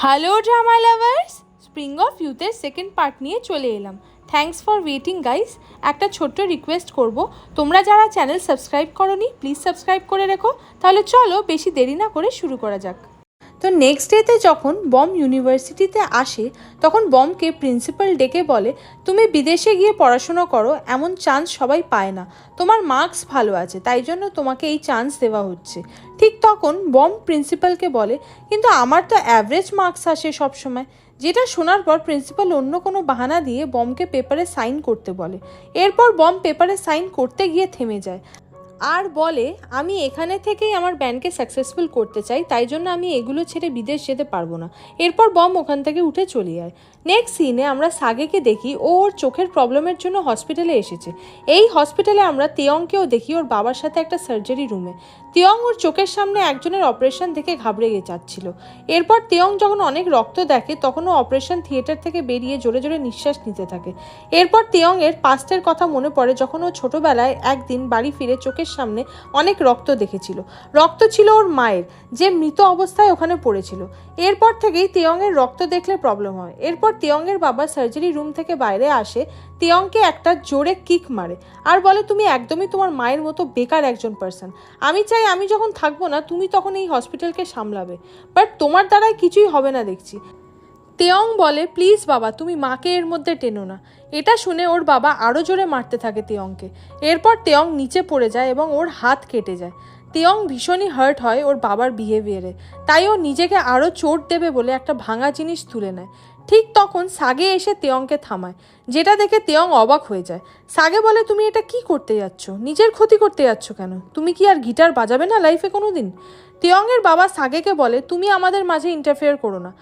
Hello drama lovers, spring of ইউথের second part নিয়ে চলে এলাম। Thanks for waiting guys. একটা ছোট্ট রিকোয়েস্ট করব, তোমরা যারা চ্যানেল সাবস্ক্রাইব করোনি প্লিজ সাবস্ক্রাইব করে রেখো। তাহলে চলো বেশি দেরি না করে শুরু করা যাক। তো নেক্সট ডেতে যখন বম ইউনিভার্সিটিতে আসে তখন বমকে প্রিন্সিপাল ডেকে বলে, তুমি বিদেশে গিয়ে পড়াশুনো করো, এমন চান্স সবাই পায় না, তোমার মার্কস ভালো আছে তাই জন্য তোমাকে এই চান্স দেওয়া হচ্ছে। ঠিক তখন বম প্রিন্সিপালকে বলে, কিন্তু আমার তো অ্যাভারেজ মার্কস আসে সবসময়। যেটা শোনার পর প্রিন্সিপাল অন্য কোনো বাহানা দিয়ে বমকে পেপারে সাইন করতে বলে। এরপর বম পেপারে সাইন করতে গিয়ে থেমে যায় আর বলে, আমি এখানে থেকেই আমার ব্যান্ডকে সাকসেসফুল করতে চাই, তাই জন্য আমি এগুলো ছেড়ে বিদেশ যেতে পারবো না। এরপর বম ওখান থেকে উঠে চলে যায়। নেক্সট সিনে আমরা সাগেকে দেখি, ও ওর চোখের প্রবলেমের জন্য হসপিটালে এসেছে। এই হসপিটালে আমরা তেয়ংকেও দেখি ওর বাবার সাথে একটা সার্জারি রুমে। তেয়ং ওর চোখের সামনে একজনের অপারেশন দেখে ঘাবড়ে যাচ্ছিল। এরপর তেয়ং যখন অনেক রক্ত দেখে তখন ও অপারেশন থিয়েটার থেকে বেরিয়ে জোরে জোরে নিঃশ্বাস নিতে থাকে। এরপর তেয়ং এর পাস্টের কথা মনে পড়ে, যখন ও ছোটবেলায় একদিন বাড়ি ফিরে চোখের সামনে অনেক রক্ত দেখেছিল। রক্ত ছিল ওর মায়ের, যে মৃত অবস্থায় ওখানে পড়েছিল। এরপর থেকেই তেয়ং এর রক্ত দেখলে প্রবলেম হয়। এরপর তেয়ং এর বাবা সার্জারি রুম থেকে বাইরে আসে, তেয়ংকে একটা জোরে কিক মারে আর বলে, তুমি একদমই তোমার মায়ের মতো বেকার একজন পার্সন। আমি চাই আমি যখন থাকবো না তুমি তখন এই হসপিটালকে সামলাবে, বাট তোমার দ্বারাই কিছুই হবে না দেখছি। তেয়ং বলে, প্লিজ বাবা তুমি মাকে এর মধ্যে টেনো না। এটা শুনে ওর বাবা আরও জোরে মারতে থাকে তেয়ংকে। এরপর তেয়ং নিচে পড়ে যায় এবং ওর হাত কেটে যায়। তেয়ং ভীষণই হার্ট হয় ওর বাবার বিহেভিয়ারে, তাই ও নিজেকে আরও চোট দেবে বলে একটা ভাঙা জিনিস তুলে নেয়। ঠিক তখন সাগে এসে তেয়ংকে থামায়, যেটা দেখে তেয়ং অবাক হয়ে যায়। সাগে বলে, তুমি এটা কি করতে যাচ্ছ? নিজের ক্ষতি করতে যাচ্ছ কেন? তুমি কি আর গিটার বাজাবে না লাইফে কোনো দিন? তেয়ংয়ের বাবা সাগেকে বলে, তুমি আমাদের মাঝে ইন্টারফেয়ার করো না।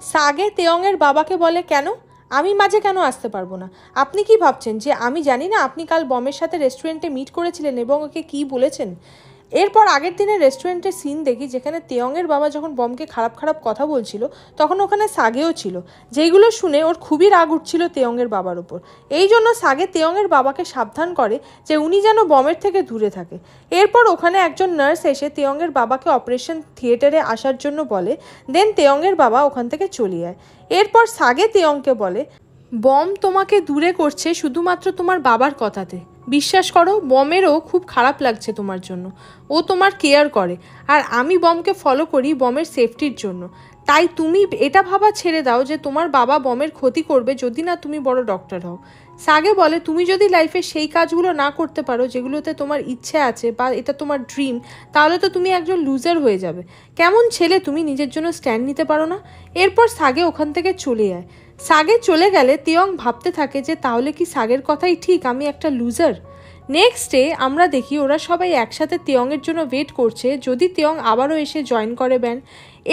সাগে তেয়ংয়ের বাবাকে বলে, কেন? আমি মাঝে কেন আসতে পারবো না? আপনি কি ভাবছেন যে আমি জানি না আপনি কাল বমের সাথে রেস্টুরেন্টে মিট করেছিলেন এবং ওকে কী বলেছেন? এরপর আগের দিনে রেস্টুরেন্টের সিন দেখি, যেখানে তেয়ংয়ের বাবা যখন বমকে খারাপ খারাপ কথা বলছিল তখন ওখানে সাগেও ছিল, যেইগুলো শুনে ওর খুবই রাগ উঠছিল তেয়ংয়ের বাবার ওপর। এই জন্য সাগে তেয়ংয়ের বাবাকে সাবধান করে যে উনি যেন বমের থেকে দূরে থাকে। এরপর ওখানে একজন নার্স এসে তেয়ংয়ের বাবাকে অপারেশন থিয়েটারে আসার জন্য বলে, দেন তেয়ংয়ের বাবা ওখান থেকে চলে যায়। এরপর সাগে তেয়ংকে বলে, বম তোমাকে দূরে করছে শুধুমাত্র তোমার বাবার কথাতে। বিশ্বাস করো, বমেরও খুব খারাপ লাগছে তোমার জন্য। ও তোমার কেয়ার করে, আর আমি বমকে ফলো করি বমের সেফটির জন্য। তাই তুমি এটা ভাবা ছেড়ে দাও যে তোমার বাবা বমের ক্ষতি করবে যদি না তুমি বড় ডক্টর হও। সাগে বলে, তুমি যদি লাইফে সেই কাজগুলো না করতে পারো যেগুলোতে তোমার ইচ্ছে আছে বা এটা তোমার ড্রিম, তাহলে তো তুমি একজন লুজার হয়ে যাবে। কেমন ছেলে তুমি, নিজের জন্য স্ট্যান্ড নিতে পারো না? এরপর সাগে ওখান থেকে চলে যায়। সাগে চলে গেলে তেয়ং ভাবতে থাকে যে তাহলে কি সাগের কথাই ঠিক, আমি একটা লুজার? নেক্সট ডে আমরা দেখি ওরা সবাই একসাথে তেয়ংয়ের জন্য ওয়েট করছে, যদি তেয়ং আবারও এসে জয়েন করে ব্যান্ড।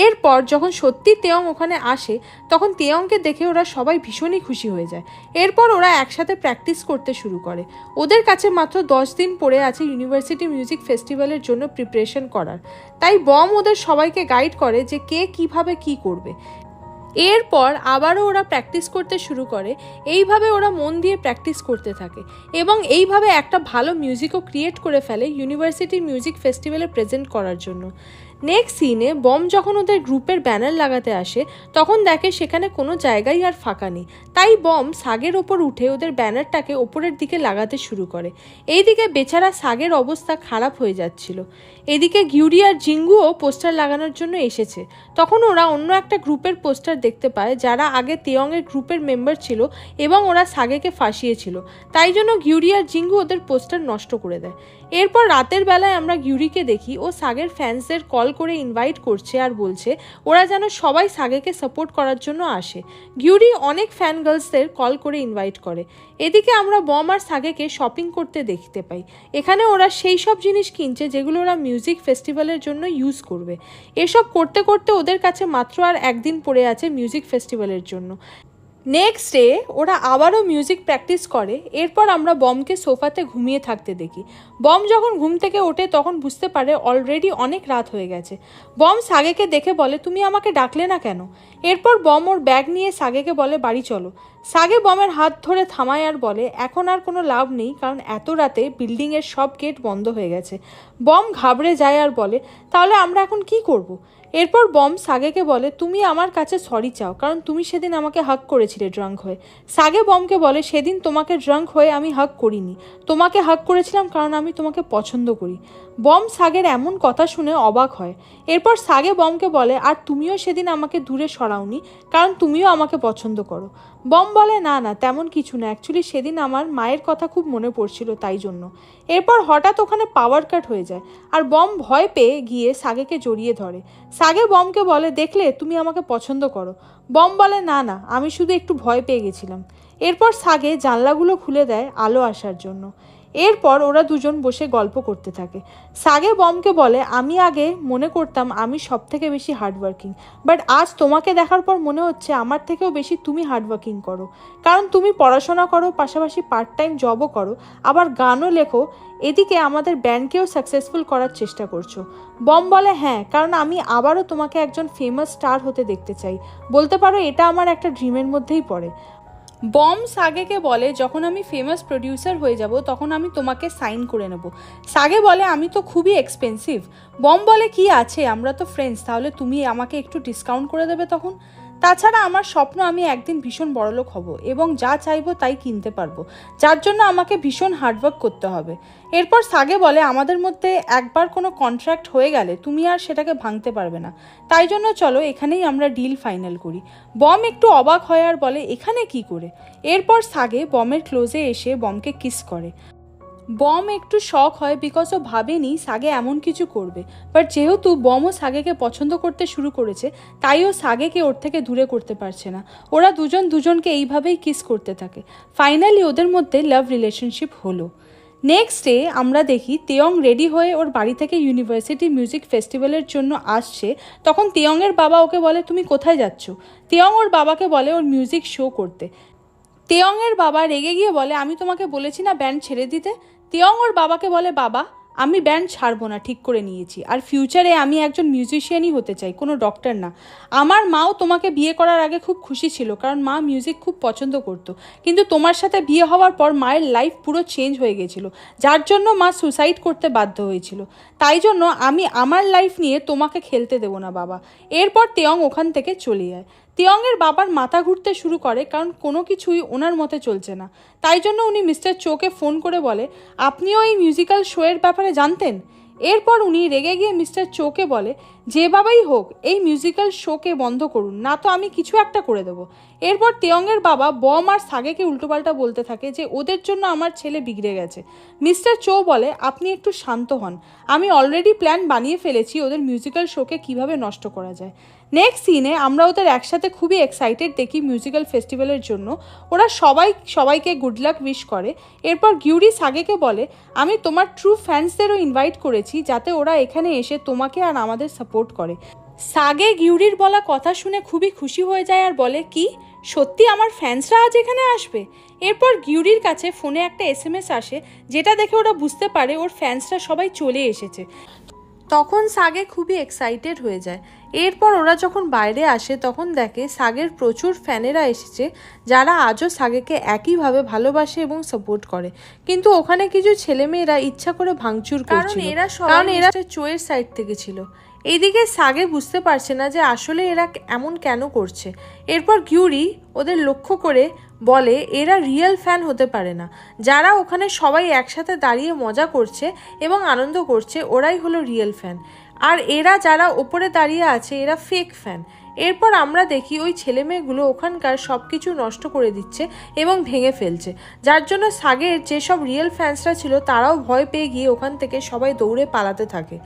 এরপর যখন সত্যি তেয়ং ওখানে আসে তখন তেয়ংকে দেখে ওরা সবাই ভীষণই খুশি হয়ে যায়। এরপর ওরা একসাথে প্র্যাকটিস করতে শুরু করে। ওদের কাছে মাত্র 10 দিন পড়ে আছে ইউনিভার্সিটি মিউজিক ফেস্টিভ্যালের জন্য প্রিপারেশন করার, তাই বম ওদের সবাইকে গাইড করে যে কে কিভাবে কি করবে। এরপর আবারও ওরা প্র্যাকটিস করতে শুরু করে। এইভাবে ওরা মন দিয়ে প্র্যাকটিস করতে থাকে এবং এইভাবে একটা ভালো মিউজিকও ক্রিয়েট করে ফেলে ইউনিভার্সিটি মিউজিক ফেস্টিভ্যালে প্রেজেন্ট করার জন্য। নেক্সট সিনে বম যখন ওদের গ্রুপের ব্যানার লাগাতে আসে তখন দেখে সেখানে কোনো জায়গায় আর ফাঁকা নেই, তাই বম সাগের ওপর উঠে ওদের ব্যানারটাকে ওপরের দিকে লাগাতে শুরু করে। এইদিকে বেচারা সাগের অবস্থা খারাপ হয়ে যাচ্ছিল। এদিকে গিউরি আর জিঙ্গুও পোস্টার লাগানোর জন্য এসেছে। তখন ওরা অন্য একটা গ্রুপের পোস্টার দেখতে পায় যারা আগে তেয়ংয়ের গ্রুপের মেম্বার ছিল এবং ওরা সাগেকে ফাঁসিয়েছিল, তাই জন্য গিউরি আর জিঙ্গু ওদের পোস্টার নষ্ট করে দেয়। এরপর রাতের বেলায় আমরা গিউরিকে দেখি ও সাগের ফ্যান্সদের কল করে ইনভাইট করছে আর বলছে ওরা যেন সবাই সাগেকে সাপোর্ট করার জন্য আসে। গিউরি অনেক ফ্যান গার্লসদের কল করে ইনভাইট করে। এদিকে আমরা বম আর সাগেকে শপিং করতে দেখতে পাই। এখানে ওরা সেই সব জিনিস কিনছে যেগুলো ওরা মিউজিক ফেস্টিভ্যালের জন্য ইউজ করবে। এসব করতে করতে ওদের কাছে মাত্র আর একদিন পড়ে আছে মিউজিক ফেস্টিভ্যালের জন্য। নেক্সট ডে ওরা আবারও মিউজিক প্র্যাকটিস করে। এরপর আমরা বমকে সোফাতে ঘুমিয়ে থাকতে দেখি। বম যখন ঘুম থেকে ওঠে তখন বুঝতে পারে অলরেডি অনেক রাত হয়ে গেছে। বম সাগেকে দেখে বলে, তুমি আমাকে ডাকলে না কেন? এরপর বম ওর ব্যাগ নিয়ে সাগেকে বলে, বাড়ি চলো। সাগে বমের হাত ধরে থামায় আর বলে, এখন আর কোনো লাভ নেই, কারণ এত রাতে বিল্ডিংয়ের সব গেট বন্ধ হয়ে গেছে। বম ঘাবড়ে যায় আর বলে, তাহলে আমরা এখন কি করব? এরপর বম সাগেকে বলে তুমি আমার কাছে সরি চাও, কারণ তুমি সেদিন আমাকে হাগ করেছিলে ড্রাঙ্ক হয়ে। সাগে বমকে বলে সেদিন তোমাকে ড্রাঙ্ক হয়ে আমি হাগ করিনি, তোমাকে হাগ করেছিলাম কারণ আমি তোমাকে পছন্দ করি। বম সাগের এমন কথা শুনে অবাক হয়। এরপর সাগে বমকে বলে আর তুমিও সেদিন আমাকে দূরে সরাওনি, কারণ তুমিও আমাকে পছন্দ করো। বম বলে না না তেমন কিছু না, অ্যাকচুয়ালি সেদিন আমার মায়ের কথা খুব মনে পড়ছিল তাই জন্য। এরপর হঠাৎ ওখানে পাওয়ার কাট হয়ে যায় আর বম ভয় পেয়ে গিয়ে সাগেকে জড়িয়ে ধরে। সাগে বমকে বলে দেখলে তুমি আমাকে পছন্দ করো। বম বলে না না আমি শুধু একটু ভয় পেয়ে গেছিলাম। এরপর সাগে জানলাগুলো খুলে দেয় আলো আসার জন্য। এরপর ওরা দুজন বসে গল্প করতে থাকে। সাগে বমকে বলে আমি আগে মনে করতাম আমি সব থেকে বেশি হার্ডওয়ার্কিং, বাট আজ তোমাকে দেখার পর মনে হচ্ছে আমার থেকেও বেশি তুমি হার্ডওয়ার্কিং করো, কারণ তুমি পড়াশোনা করো, পাশাপাশি পার্ট টাইম জবও করো, আবার গানও লেখো, এদিকে আমাদের ব্যান্ডকেও সাকসেসফুল করার চেষ্টা করছো। বম বলে হ্যাঁ, কারণ আমি আবারও তোমাকে একজন ফেমাস স্টার হতে দেখতে চাই, বলতে পারো এটা আমার একটা ড্রিমের মধ্যেই পড়ে। বম সাগেকে বলে যখন আমি ফেমাস প্রডিউসার হয়ে যাব তখন আমি তোমাকে সাইন করে নেব। সাগে বলে আমি তো খুবই এক্সপেন্সিভ। বম বলে কি আছে, আমরা তো ফ্রেন্ডস, তাহলে তুমি আমাকে একটু ডিসকাউন্ট করে দেবে তখন। তাছাড়া আমার স্বপ্ন আমি একদিন ভীষণ বড়লোক হব এবং যা চাইবো তাই কিনতে পারবো, যার জন্য আমাকে ভীষণ হার্ডওয়ার্ক করতে হবে। এরপর সাগে বলে আমাদের মধ্যে একবার কোনো কন্ট্রাক্ট হয়ে গেলে তুমি আর সেটাকে ভাঙতে পারবে না, তাই জন্য চলো এখানেই আমরা ডিল ফাইনাল করি। বম একটু অবাক হয় আর বলে এখানে কি করে। এরপর সাগে বমের ক্লোজে এসে বমকে কিস করে। বম একটু শক হয় বিকজ ও ভাবেনি সাগে এমন কিছু করবে, বাট যেহেতু বমও সাগেকে পছন্দ করতে শুরু করেছে তাই ও সাগেকে ওর থেকে দূরে করতে পারছে না। ওরা দুজন দুজনকে এইভাবেই কিস করতে থাকে। ফাইনালি ওদের মধ্যে লাভ রিলেশনশিপ হলো। নেক্সট ডে আমরা দেখি তেয়ং রেডি হয়ে ওর বাড়ি থেকে ইউনিভার্সিটি মিউজিক ফেস্টিভ্যালের জন্য আসছে। তখন তেয়ংয়ের বাবা ওকে বলে তুমি কোথায় যাচ্ছ। তেয়ং ওর বাবাকে বলে ওর মিউজিক শো করতে। তেয়ংয়ের বাবা রেগে গিয়ে বলে আমি তোমাকে বলেছি না ব্যান্ড ছেড়ে দিতে। তেয়ং ওর বাবাকে বলে বাবা আমি ব্যান্ড ছাড়বো না, ঠিক করে নিয়েছি, আর ফিউচারে আমি একজন মিউজিশিয়ানই হতে চাই, কোনো ডক্টর না। আমার মাও তোমাকে বিয়ে করার আগে খুব খুশি ছিল কারণ মা মিউজিক খুব পছন্দ করতো, কিন্তু তোমার সাথে বিয়ে হওয়ার পর মায়ের লাইফ পুরো চেঞ্জ হয়ে গেছিলো, যার জন্য মা সুসাইড করতে বাধ্য হয়েছিল। তাই জন্য আমি আমার লাইফ নিয়ে তোমাকে খেলতে দেবো না বাবা। এরপর তেয়ং ওখান থেকে চলে যায়। তেয়ংয়ের বাবার মাথা ঘুরতে শুরু করে কারণ কোনো কিছুই ওনার মতে চলছে না। তাই জন্য উনি মিস্টার চোকে ফোন করে বলে আপনিও এই মিউজিক্যাল শোয়ের ব্যাপারে জানতেন। এরপর উনি রেগে গিয়ে মিস্টার চোকে বলে যে বাবাই হোক এই মিউজিক্যাল শোকে বন্ধ করুন, না তো আমি কিছু একটা করে দেবো। এরপর তেয়ংয়ের বাবা বম আর সাগেকে উল্টোপাল্টা বলতে থাকে যে ওদের জন্য আমার ছেলে বিগড়ে গেছে। মিস্টার চো বলে আপনি একটু শান্ত হন, আমি অলরেডি প্ল্যান বানিয়ে ফেলেছি ওদের মিউজিক্যাল শোকে কিভাবে নষ্ট করা যায়। নেক্সট সিনে আমরা ওদের একসাথে খুবই এক্সাইটেড দেখি মিউজিক্যাল ফেস্টিভ্যালের জন্য। ওরা সবাইকে গুড লাক উইশ করে। এরপর গিউরি সাগেকে বলে আমি তোমার ট্রু ফ্যান্সদেরও ইনভাইট করেছি যাতে ওরা এখানে এসে তোমাকে আর আমাদের সাপোর্ট করে। সাগে গিউরির বলা কথা শুনে খুবই খুশি হয়ে যায় আর বলে কি সত্যি আমার ফ্যান্সরা আজ এখানে আসবে। এরপর গিউরির কাছে ফোনে একটা SMS আসে যেটা দেখে ওরা বুঝতে পারে ওর ফ্যান্সরা সবাই চলে এসেছে। তখন সাগে খুবই এক্সাইটেড হয়ে যায়। এরপর ওরা যখন বাইরে আসে তখন দেখে সাগের প্রচুর ফ্যানেরা এসেছে যারা আজও সাগেকে একইভাবে ভালোবাসে এবং সাপোর্ট করে, কিন্তু ওখানে কিছু ছেলেমেয়েরা ইচ্ছা করে ভাঙচুর করছিল কারণ এরা চোয়ের সাইড থেকে ছিল। এইদিকে সাগে বুঝতে পারছে না যে আসলে এরা এমন কেন করছে। এরপর গিউরি ওদের লক্ষ্য করে বলে এরা রিয়েল ফ্যান হতে পারে না, যারা ওখানে সবাই একসাথে দাঁড়িয়ে মজা করছে এবং আনন্দ করছে ওরাই হলো রিয়েল ফ্যান, আর এরা যারা ওপরে দাঁড়িয়ে আছে এরা ফেক ফ্যান। এরপর আমরা দেখি ওই ছেলেমেয়েগুলো ওখানকার সব কিছু নষ্ট করে দিচ্ছে এবং ভেঙে ফেলছে, যার জন্য সাগের যেসব রিয়েল ফ্যান্সরা ছিল তারাও ভয় পেয়ে গিয়ে ওখান থেকে সবাই দৌড়ে পালাতে থাকে।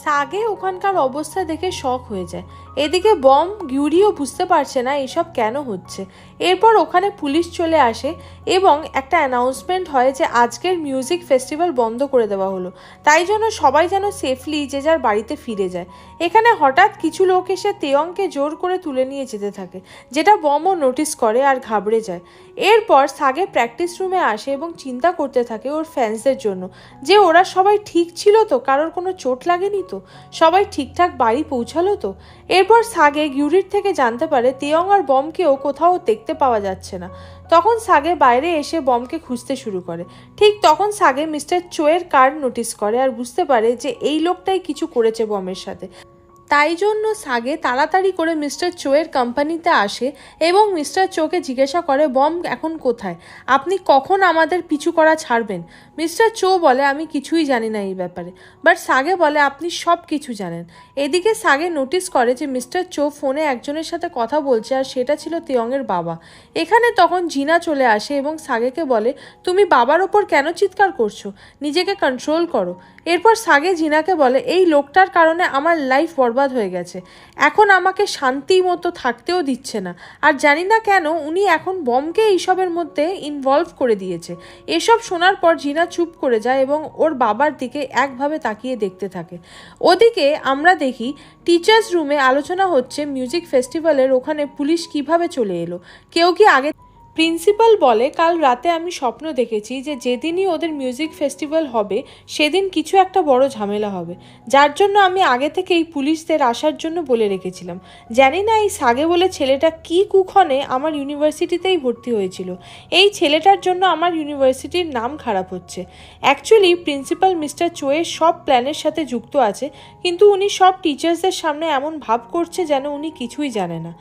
সাগে ওখানকার অবস্থা দেখে শক হয়ে যায়। এদিকে বম গিউরিও বুঝতে পারছে না এসব কেন হচ্ছে। এরপর ওখানে পুলিশ চলে আসে এবং একটা অ্যানাউন্সমেন্ট হয় যে আজকের মিউজিক ফেস্টিভ্যাল বন্ধ করে দেওয়া হলো, তাই জন্য সবাই যেন সেফলি যে যার বাড়িতে ফিরে যায়। এখানে হঠাৎ কিছু লোক এসে তেয়ংকে জোর করে তুলে নিয়ে যেতে থাকে, যেটা বমও নোটিস করে আর ঘাবড়ে যায়। এরপর সাগে প্র্যাকটিস রুমে আসে এবং চিন্তা করতে থাকে ওর ফ্যান্সদের জন্য যে ওরা সবাই ঠিক ছিল তো, কারোর কোনো চোট লাগেনি তো, সবাই ঠিকঠাক বাড়ি পৌঁছালো তো। এরপর সাগে গিউরির থেকে জানতে পারে তেয়ং আর বমকেও কোথাও দেখতে পাওয়া যাচ্ছে না। তখন সাগে বাইরে এসে বমকে খুঁজতে শুরু করে। ঠিক তখন সাগে মিস্টার চোয়ের কার্ড নোটিস করে আর বুঝতে পারে যে এই লোকটাই কিছু করেছে বমের সাথে। তাই জন্য সাগে তাড়াতাড়ি করে মিস্টার চোয়ের কোম্পানিতে আসে এবং মিস্টার চোকে জিজ্ঞাসা করে বম এখন কোথায়, আপনি কখন আমাদের পিছু করা ছাড়বেন। মিস্টার চো বলে আমি কিছুই জানি না এই ব্যাপারে, বাট সাগে বলে আপনি সব কিছু জানেন। এদিকে সাগে নোটিস করে যে মিস্টার চো ফোনে একজনের সাথে কথা বলছে আর সেটা ছিল তিয়ংয়ের বাবা। এখানে তখন জিনা চলে আসে এবং সাগেকে বলে তুমি বাবার ওপর কেন চিৎকার করছো, নিজেকে কন্ট্রোল করো। এরপর সাগে জিনাকে বলে এই লোকটার কারণে আমার লাইফ বরবাদ হয়ে গেছে, এখন আমাকে শান্তি মতো থাকতেও দিচ্ছে না, আর জানি না কেন উনি এখন বমকে এইসবের মধ্যে ইনভলভ করে দিয়েছে। এসব শোনার পর জিনা চুপ করে যায় এবং ওর বাবার দিকে একভাবে তাকিয়ে দেখতে থাকে। ওদিকে আমরা দেখি টিচার্স রুমে আলোচনা হচ্ছে মিউজিক ফেস্টিভ্যালের ওখানে পুলিশ কিভাবে চলে এলো। কেউ কি আগে প্রিন্সিপাল বলে কাল রাতে আমি স্বপ্ন দেখেছি যে যেদিনই ওদের মিউজিক ফেস্টিভ্যাল হবে সেদিন কিছু একটা বড় ঝামেলা হবে, যার জন্য আমি আগে থেকেই পুলিশদের আসার জন্য বলে রেখেছিলাম। জানি না এই সাগে বলে ছেলেটা কি কুক্ষণে আমার ইউনিভার্সিটিতেই ভর্তি হয়েছিল, এই ছেলেটার জন্য আমার ইউনিভার্সিটির নাম খারাপ হচ্ছে। অ্যাকচুয়ালি প্রিন্সিপাল মিস্টার চোয়ের সব প্ল্যানের সাথে যুক্ত আছে, কিন্তু উনি সব টিচার্সদের সামনে এমন ভাব করছে যেন উনি কিছুই জানে না।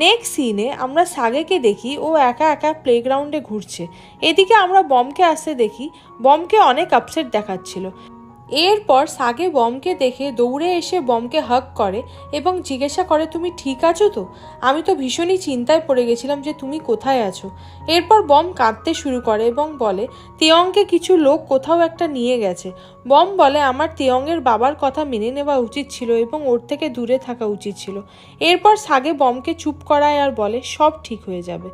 নেক্সট সিনে আমরা সাগেকে দেখি ও একা একা প্লেগ্রাউন্ডে ঘুরছে। এদিকে আমরা বমকে আসতে দেখি, বমকে অনেক আপসেট দেখাচ্ছিল। এরপর সাগে বমকে দেখে দৌড়ে এসে বমকে হাগ করে এবং জিজ্ঞাসা করে তুমি ঠিক আছো তো, আমি তো ভীষণই চিন্তায় পড়ে গেছিলাম যে তুমি কোথায় আছো। এরপর বম কাঁদতে শুরু করে এবং বলে তিয়ংকে কিছু লোক কোথাও একটা নিয়ে গেছে। বম বলে আমার তিয়ংয়ের বাবার কথা মেনে নেওয়া উচিত ছিল এবং ওর থেকে দূরে থাকা উচিত ছিল। এরপর সাগে বমকে চুপ করায় আর বলে সব ঠিক হয়ে যাবে।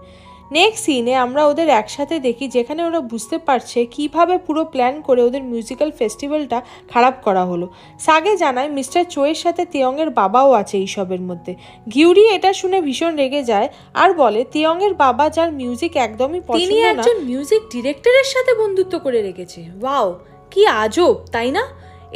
নেক্সট সিনে আমরা ওদের একসাথে দেখি যেখানে ওরা বুঝতে পারছে কিভাবে পুরো প্ল্যান করে ওদের মিউজিক্যাল ফেস্টিভ্যালটা খারাপ করা হলো। সাগে জানায় মিস্টার চোয়ের সাথে তিয়ংয়ের বাবাও আছে এইসবের মধ্যে। গিউরি এটা শুনে ভীষণ রেগে যায় আর বলে তিয়ংয়ের বাবা যার মিউজিক একদমই পছন্দ না, তিনি একজন মিউজিক ডিরেক্টরের সাথে বন্ধুত্ব করে রেখেছে। ওয়াও, কি আজব তাই না।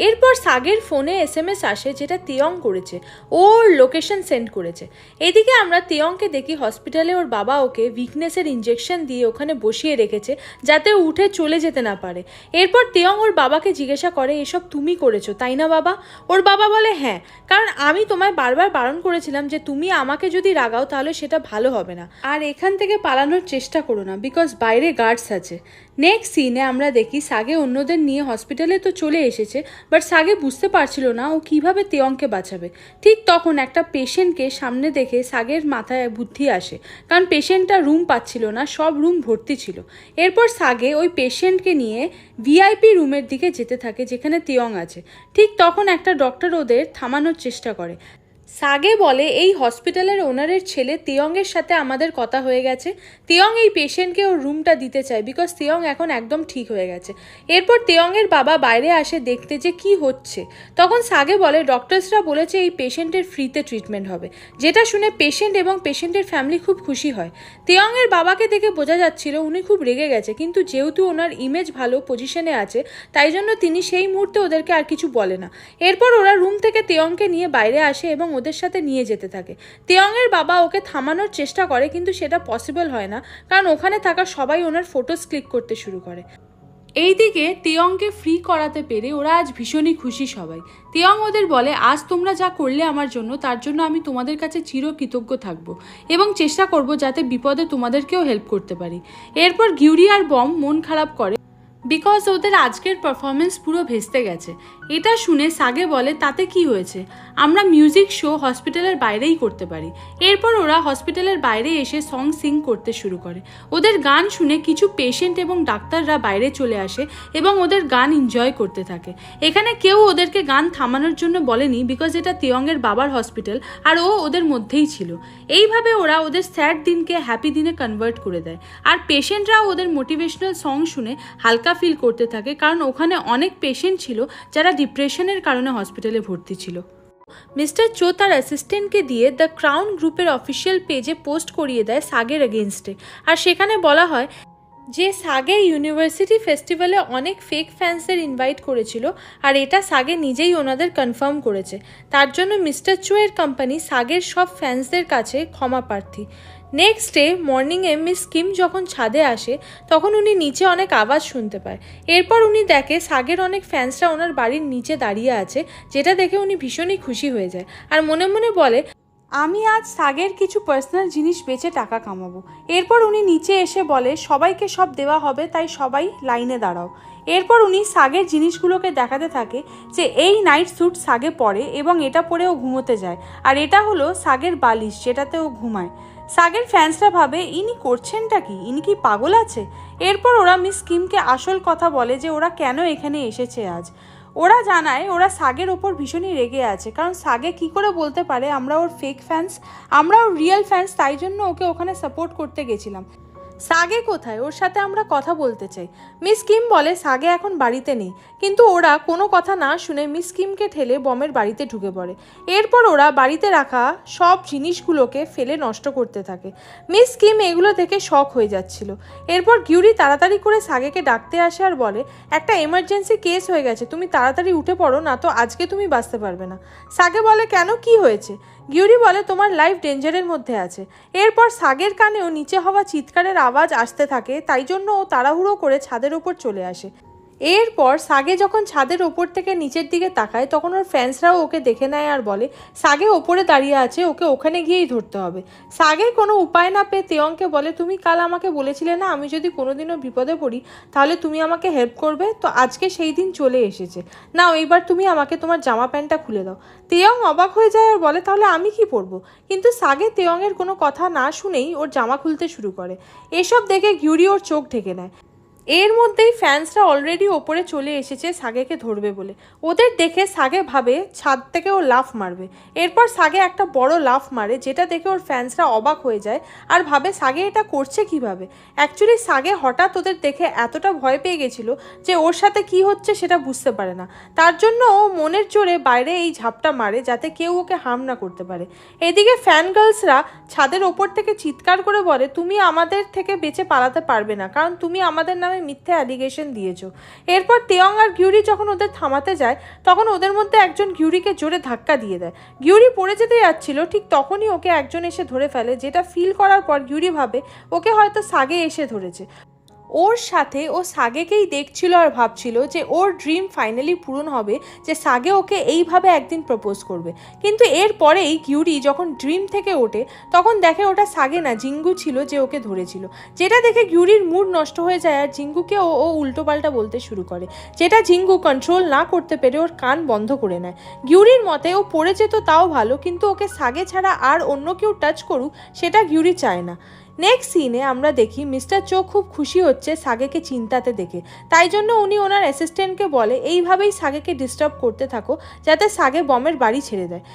এরপর সাগের ফোনে SMS আসে যেটা তিয়ং করেছে, ওর লোকেশন সেন্ড করেছে। এদিকে আমরা তিয়ংকে দেখি হসপিটালে ওর বাবা ওকে উইকনেসের ইঞ্জেকশন দিয়ে ওখানে বসিয়ে রেখেছে যাতে উঠে চলে যেতে না পারে। এরপর তিয়ং ওর বাবাকে জিজ্ঞাসা করে এসব তুমি করেছো তাই না বাবা। ওর বাবা বলে হ্যাঁ, কারণ আমি তোমায় বারবার বারণ করেছিলাম যে তুমি আমাকে যদি রাগাও তাহলে সেটা ভালো হবে না, আর এখান থেকে পালানোর চেষ্টা করো না বিকজ বাইরে গার্ডস আছে। নেক্সট সিনে আমরা দেখি সাগে অন্যদের নিয়ে হসপিটালে তো চলে এসেছে, বাট সাগে বুঝতে পারছিল না ও কিভাবে তিয়ংকে বাঁচাবে। ঠিক তখন একটা পেশেন্টকে সামনে দেখে সাগের মাথায় বুদ্ধি আসে, কারণ পেশেন্টটা রুম পাচ্ছিল না, সব রুম ভর্তি ছিল। এরপর সাগে ওই পেশেন্টকে নিয়ে VIP রুমের দিকে যেতে থাকে যেখানে তিয়ং আছে। ঠিক তখন একটা ডক্টর ওদের থামানোর চেষ্টা করে। সাগে বলে এই হসপিটালের ওনারের ছেলে তিয়ংয়ের সাথে আমাদের কথা হয়ে গেছে, তিয়ং এই পেশেন্টকে ওর রুমটা দিতে চায় বিকজ তিয়ং এখন একদম ঠিক হয়ে গেছে। এরপর তিয়ংয়ের বাবা বাইরে আসে দেখতে যে কি হচ্ছে। তখন সাগে বলে ডক্টরসরা বলেছে এই পেশেন্টের ফ্রিতে ট্রিটমেন্ট হবে, যেটা শুনে পেশেন্ট এবং পেশেন্টের ফ্যামিলি খুব খুশি হয়। তিয়ংয়ের বাবাকে দেখে বোঝা যাচ্ছিল উনি খুব রেগে গেছে, কিন্তু যেহেতু ওনার ইমেজ ভালো পজিশনে আছে তাই জন্য তিনি সেই মুহূর্তে ওদেরকে আর কিছু বলে না। এরপর ওরা রুম থেকে তিয়ংকে নিয়ে বাইরে আসে এবং ওদের সাথে নিয়ে যেতে থাকে। তিয়ংয়ের বাবা ওকে থামানোর চেষ্টা করে কিন্তু সেটা পসিবল হয় না, কারণ ওখানে থাকা সবাই ওনার ফটোস ক্লিক করতে শুরু করে। এইদিকে তিয়ংকে ফ্রি করাতে পেরে ওরা আজ ভীষণই খুশি সবাই। তিয়ং ওদের বলে আজ তোমরা যা করলে আমার জন্য তার জন্য আমি তোমাদের কাছে চিরকৃতজ্ঞ থাকবো এবং চেষ্টা করব যাতে বিপদে তোমাদেরকেও হেল্প করতে পারি। এরপর গিউরি আর বম মন খারাপ করে বিকজ ওদের আজকের পারফরমেন্স পুরো ভেস্তে গেছে। এটা শুনে সাগে বলে তাতে কি হয়েছে, আমরা মিউজিক শো হসপিটালের বাইরেই করতে পারি। এরপর ওরা হসপিটালের বাইরে এসে সং সিং করতে শুরু করে। ওদের গান শুনে কিছু পেশেন্ট এবং ডাক্তাররা বাইরে চলে আসে এবং ওদের গান এনজয় করতে থাকে। এখানে কেউ ওদেরকে গান থামানোর জন্য বলেনি বিকজ এটা তিয়ংয়ের বাবার হসপিটাল আর ও ওদের মধ্যেই ছিল। এইভাবে ওরা ওদের স্যাড দিনকে হ্যাপি দিনে কনভার্ট করে দেয়, আর পেশেন্টরাও ওদের মোটিভেশনাল সং শুনে হালকা ফিল করতে থাকে, কারণ ওখানে অনেক পেশেন্ট ছিল যারা ডিপ্রেশনের কারণে হসপিটালে ভর্তি ছিল। মিস্টার চো তার অ্যাসিস্ট্যান্টকে দিয়ে দ্য ক্রাউন গ্রুপের অফিসিয়াল পেজে পোস্ট করিয়ে দেয় সাগের এগেনস্টে, আর সেখানে বলা হয় যে সাগে ইউনিভার্সিটি ফেস্টিভ্যালে অনেক ফেক ফ্যান্সদের ইনভাইট করেছিল, আর এটা সাগে নিজেই ওনাদের কনফার্ম করেছে। তার জন্য মিস্টার চোয়ের কোম্পানি সাগের সব ফ্যান্সদের কাছে ক্ষমা প্রার্থী। নেক্সট ডে মর্নিংয়ে মিস কিম যখন ছাদে আসে তখন উনি নিচে অনেক আওয়াজ শুনতে পায়। এরপর উনি দেখে সাগের অনেক ফ্যান্সরা ওনার বাড়ির নিচে দাঁড়িয়ে আছে, যেটা দেখে উনি ভীষণই খুশি হয়ে যায় আর মনে মনে বলে আমি আজ সাগের কিছু পার্সোনাল জিনিস বেচে টাকা কামাবো। এরপর উনি নিচে এসে বলে সবাইকে সব দেওয়া হবে, তাই সবাই লাইনে দাঁড়াও। এরপর উনি সাগের জিনিসগুলোকে দেখাতে থাকে যে এই নাইট স্যুট সাগে পরে এবং এটা পরে ও ঘুমোতে যায়, আর এটা হলো সাগের বালিশ যেটাতে ও ঘুমায়। সাগের ফ্যান্সরা ভাবে ইনি করছেনটা কি, ইনি কি পাগল আছে? এরপর ওরা মিস কিমকে আসল কথা বলে যে ওরা কেন এখানে এসেছে আজ। ওরা জানায় ওরা সাগের ওপর ভীষণই রেগে আছে, কারণ সাগে কি করে বলতে পারে আমরা ওর ফেক ফ্যান্স, আমরা ওর রিয়েল ফ্যান্স, তাই জন্য ওকে ওখানে সাপোর্ট করতে গেছিলাম। সাগে কোথায়, ওর সাথে আমরা কথা বলতে চাই। মিস কিম বলে সাগে এখন বাড়িতে নেই, কিন্তু ওরা কোনো কথা না শুনে মিস কিমকে ঠেলে বমের বাড়িতে ঢুকে পড়ে। এরপর ওরা বাড়িতে রাখা সব জিনিসগুলোকে ফেলে নষ্ট করতে থাকে। মিস কিম এগুলো দেখে শক হয়ে যাচ্ছিল। এরপর গিউরি তাড়াতাড়ি করে সাগেকে ডাকতে আসে আর বলে একটা এমার্জেন্সি কেস হয়ে গেছে, তুমি তাড়াতাড়ি উঠে পড়ো, না তো আজকে তুমি বাঁচতে পারবে না। সাগে বলে কেন, কি হয়েছে? গিউরি বলে তোমার লাইফ ডেঞ্জারের মধ্যে আছে। এরপর সাগের কানেও নিচে হওয়া চিৎকারের আওয়াজ আসতে থাকে, তাই জন্য ও তাড়াহুড়ো করে ছাদের ওপর চলে আসে। এরপর সাগে যখন ছাদের ওপর থেকে নিচের দিকে তাকায় তখন ওর ফ্যান্সরাও ওকে দেখে নেয় আর বলে সাগে ওপরে দাঁড়িয়ে আছে, ওকে ওখানে গিয়েই ধরতে হবে। সাগে কোনো উপায় না পেয়ে তেয়ংকে বলে তুমি কাল আমাকে বলেছিলে না আমি যদি কোনোদিনও বিপদে পড়ি তাহলে তুমি আমাকে হেল্প করবে, তো আজকে সেই দিন চলে এসেছে, নাও এইবার তুমি আমাকে তোমার জামা প্যান্টটা খুলে দাও। তেয়ং অবাক হয়ে যায় আর বলে তাহলে আমি কি পরবো? কিন্তু সাগে তেয়ংয়ের কোনো কথা না শুনেই ওর জামা খুলতে শুরু করে। এসব দেখে গিউরি ওর চোখ ঢেকে নেয়। এর মধ্যেই ফ্যান্সরা অলরেডি ওপরে চলে এসেছে সাগেকে ধরবে বলে। ওদের দেখে সাগে ভাবে ছাদ থেকে ও লাফ মারবে। এরপর সাগে একটা বড় লাফ মারে, যেটা দেখে ওর ফ্যান্সরা অবাক হয়ে যায় আর ভাবে সাগে এটা করছে কিভাবে। অ্যাকচুয়ালি সাগে হঠাৎ ওদের দেখে এতটা ভয় পেয়ে গেছিল যে ওর সাথে কি হচ্ছে সেটা বুঝতে পারে না। তার জন্য ও মনের জোরে বাইরে এই ঝাপটা মারে যাতে কেউ ওকে হার্ম না করতে পারে। এদিকে ফ্যান গার্লসরা ছাদের ওপর থেকে চিৎকার করে বলে তুমি আমাদের থেকে বেঁচে পালাতে পারবে না, কারণ তুমি আমাদের নামে মিথ্যে অ্যালিগেশন দিয়েছো। এরপর তেয়ং আর গিউরি যখন ওদের থামাতে যায় তখন ওদের মধ্যে একজন গিউরিকে জোরে ধাক্কা দিয়ে দেয়। গিউরি পড়ে যেতে যাচ্ছিল, ঠিক তখনই ওকে একজন এসে ধরে ফেলে, যেটা ফিল করার পর গিউরি ভাবে ওকে হয়তো সাগে এসে ধরেছে। ওর সাথে ও সাগেকেই দেখছিল আর ভাবছিল যে ওর ড্রিম ফাইনালি পূরণ হবে, যে সাগে ওকে এইভাবে একদিন প্রপোজ করবে। কিন্তু এরপরেই গিউরি যখন ড্রিম থেকে ওঠে তখন দেখে ওটা সাগে না, জিঙ্গু ছিল যে ওকে ধরেছিল, যেটা দেখে গিউরির মুড নষ্ট হয়ে যায় আর জিঙ্গুকে ও উল্টোপাল্টা বলতে শুরু করে, যেটা জিঙ্গু কন্ট্রোল না করতে পেরে ওর কান বন্ধ করে নেয়। গিউরির মতে ও পড়ে যেত তাও ভালো, কিন্তু ওকে সাগে ছাড়া আর অন্য কেউ টাচ করুক সেটা গিউরি চায় না। নেক্সট সিনে আমরা দেখি মিস্টার চো খুব খুশি হচ্ছে সাগেকে চিন্তাতে দেখে, তাই জন্য উনি ওনার অ্যাসিস্ট্যান্টকে বলে এইভাবেই সাগেকে ডিস্টার্ব করতে থাকো যাতে সাগে বমের বাড়ি ছেড়ে দেয়।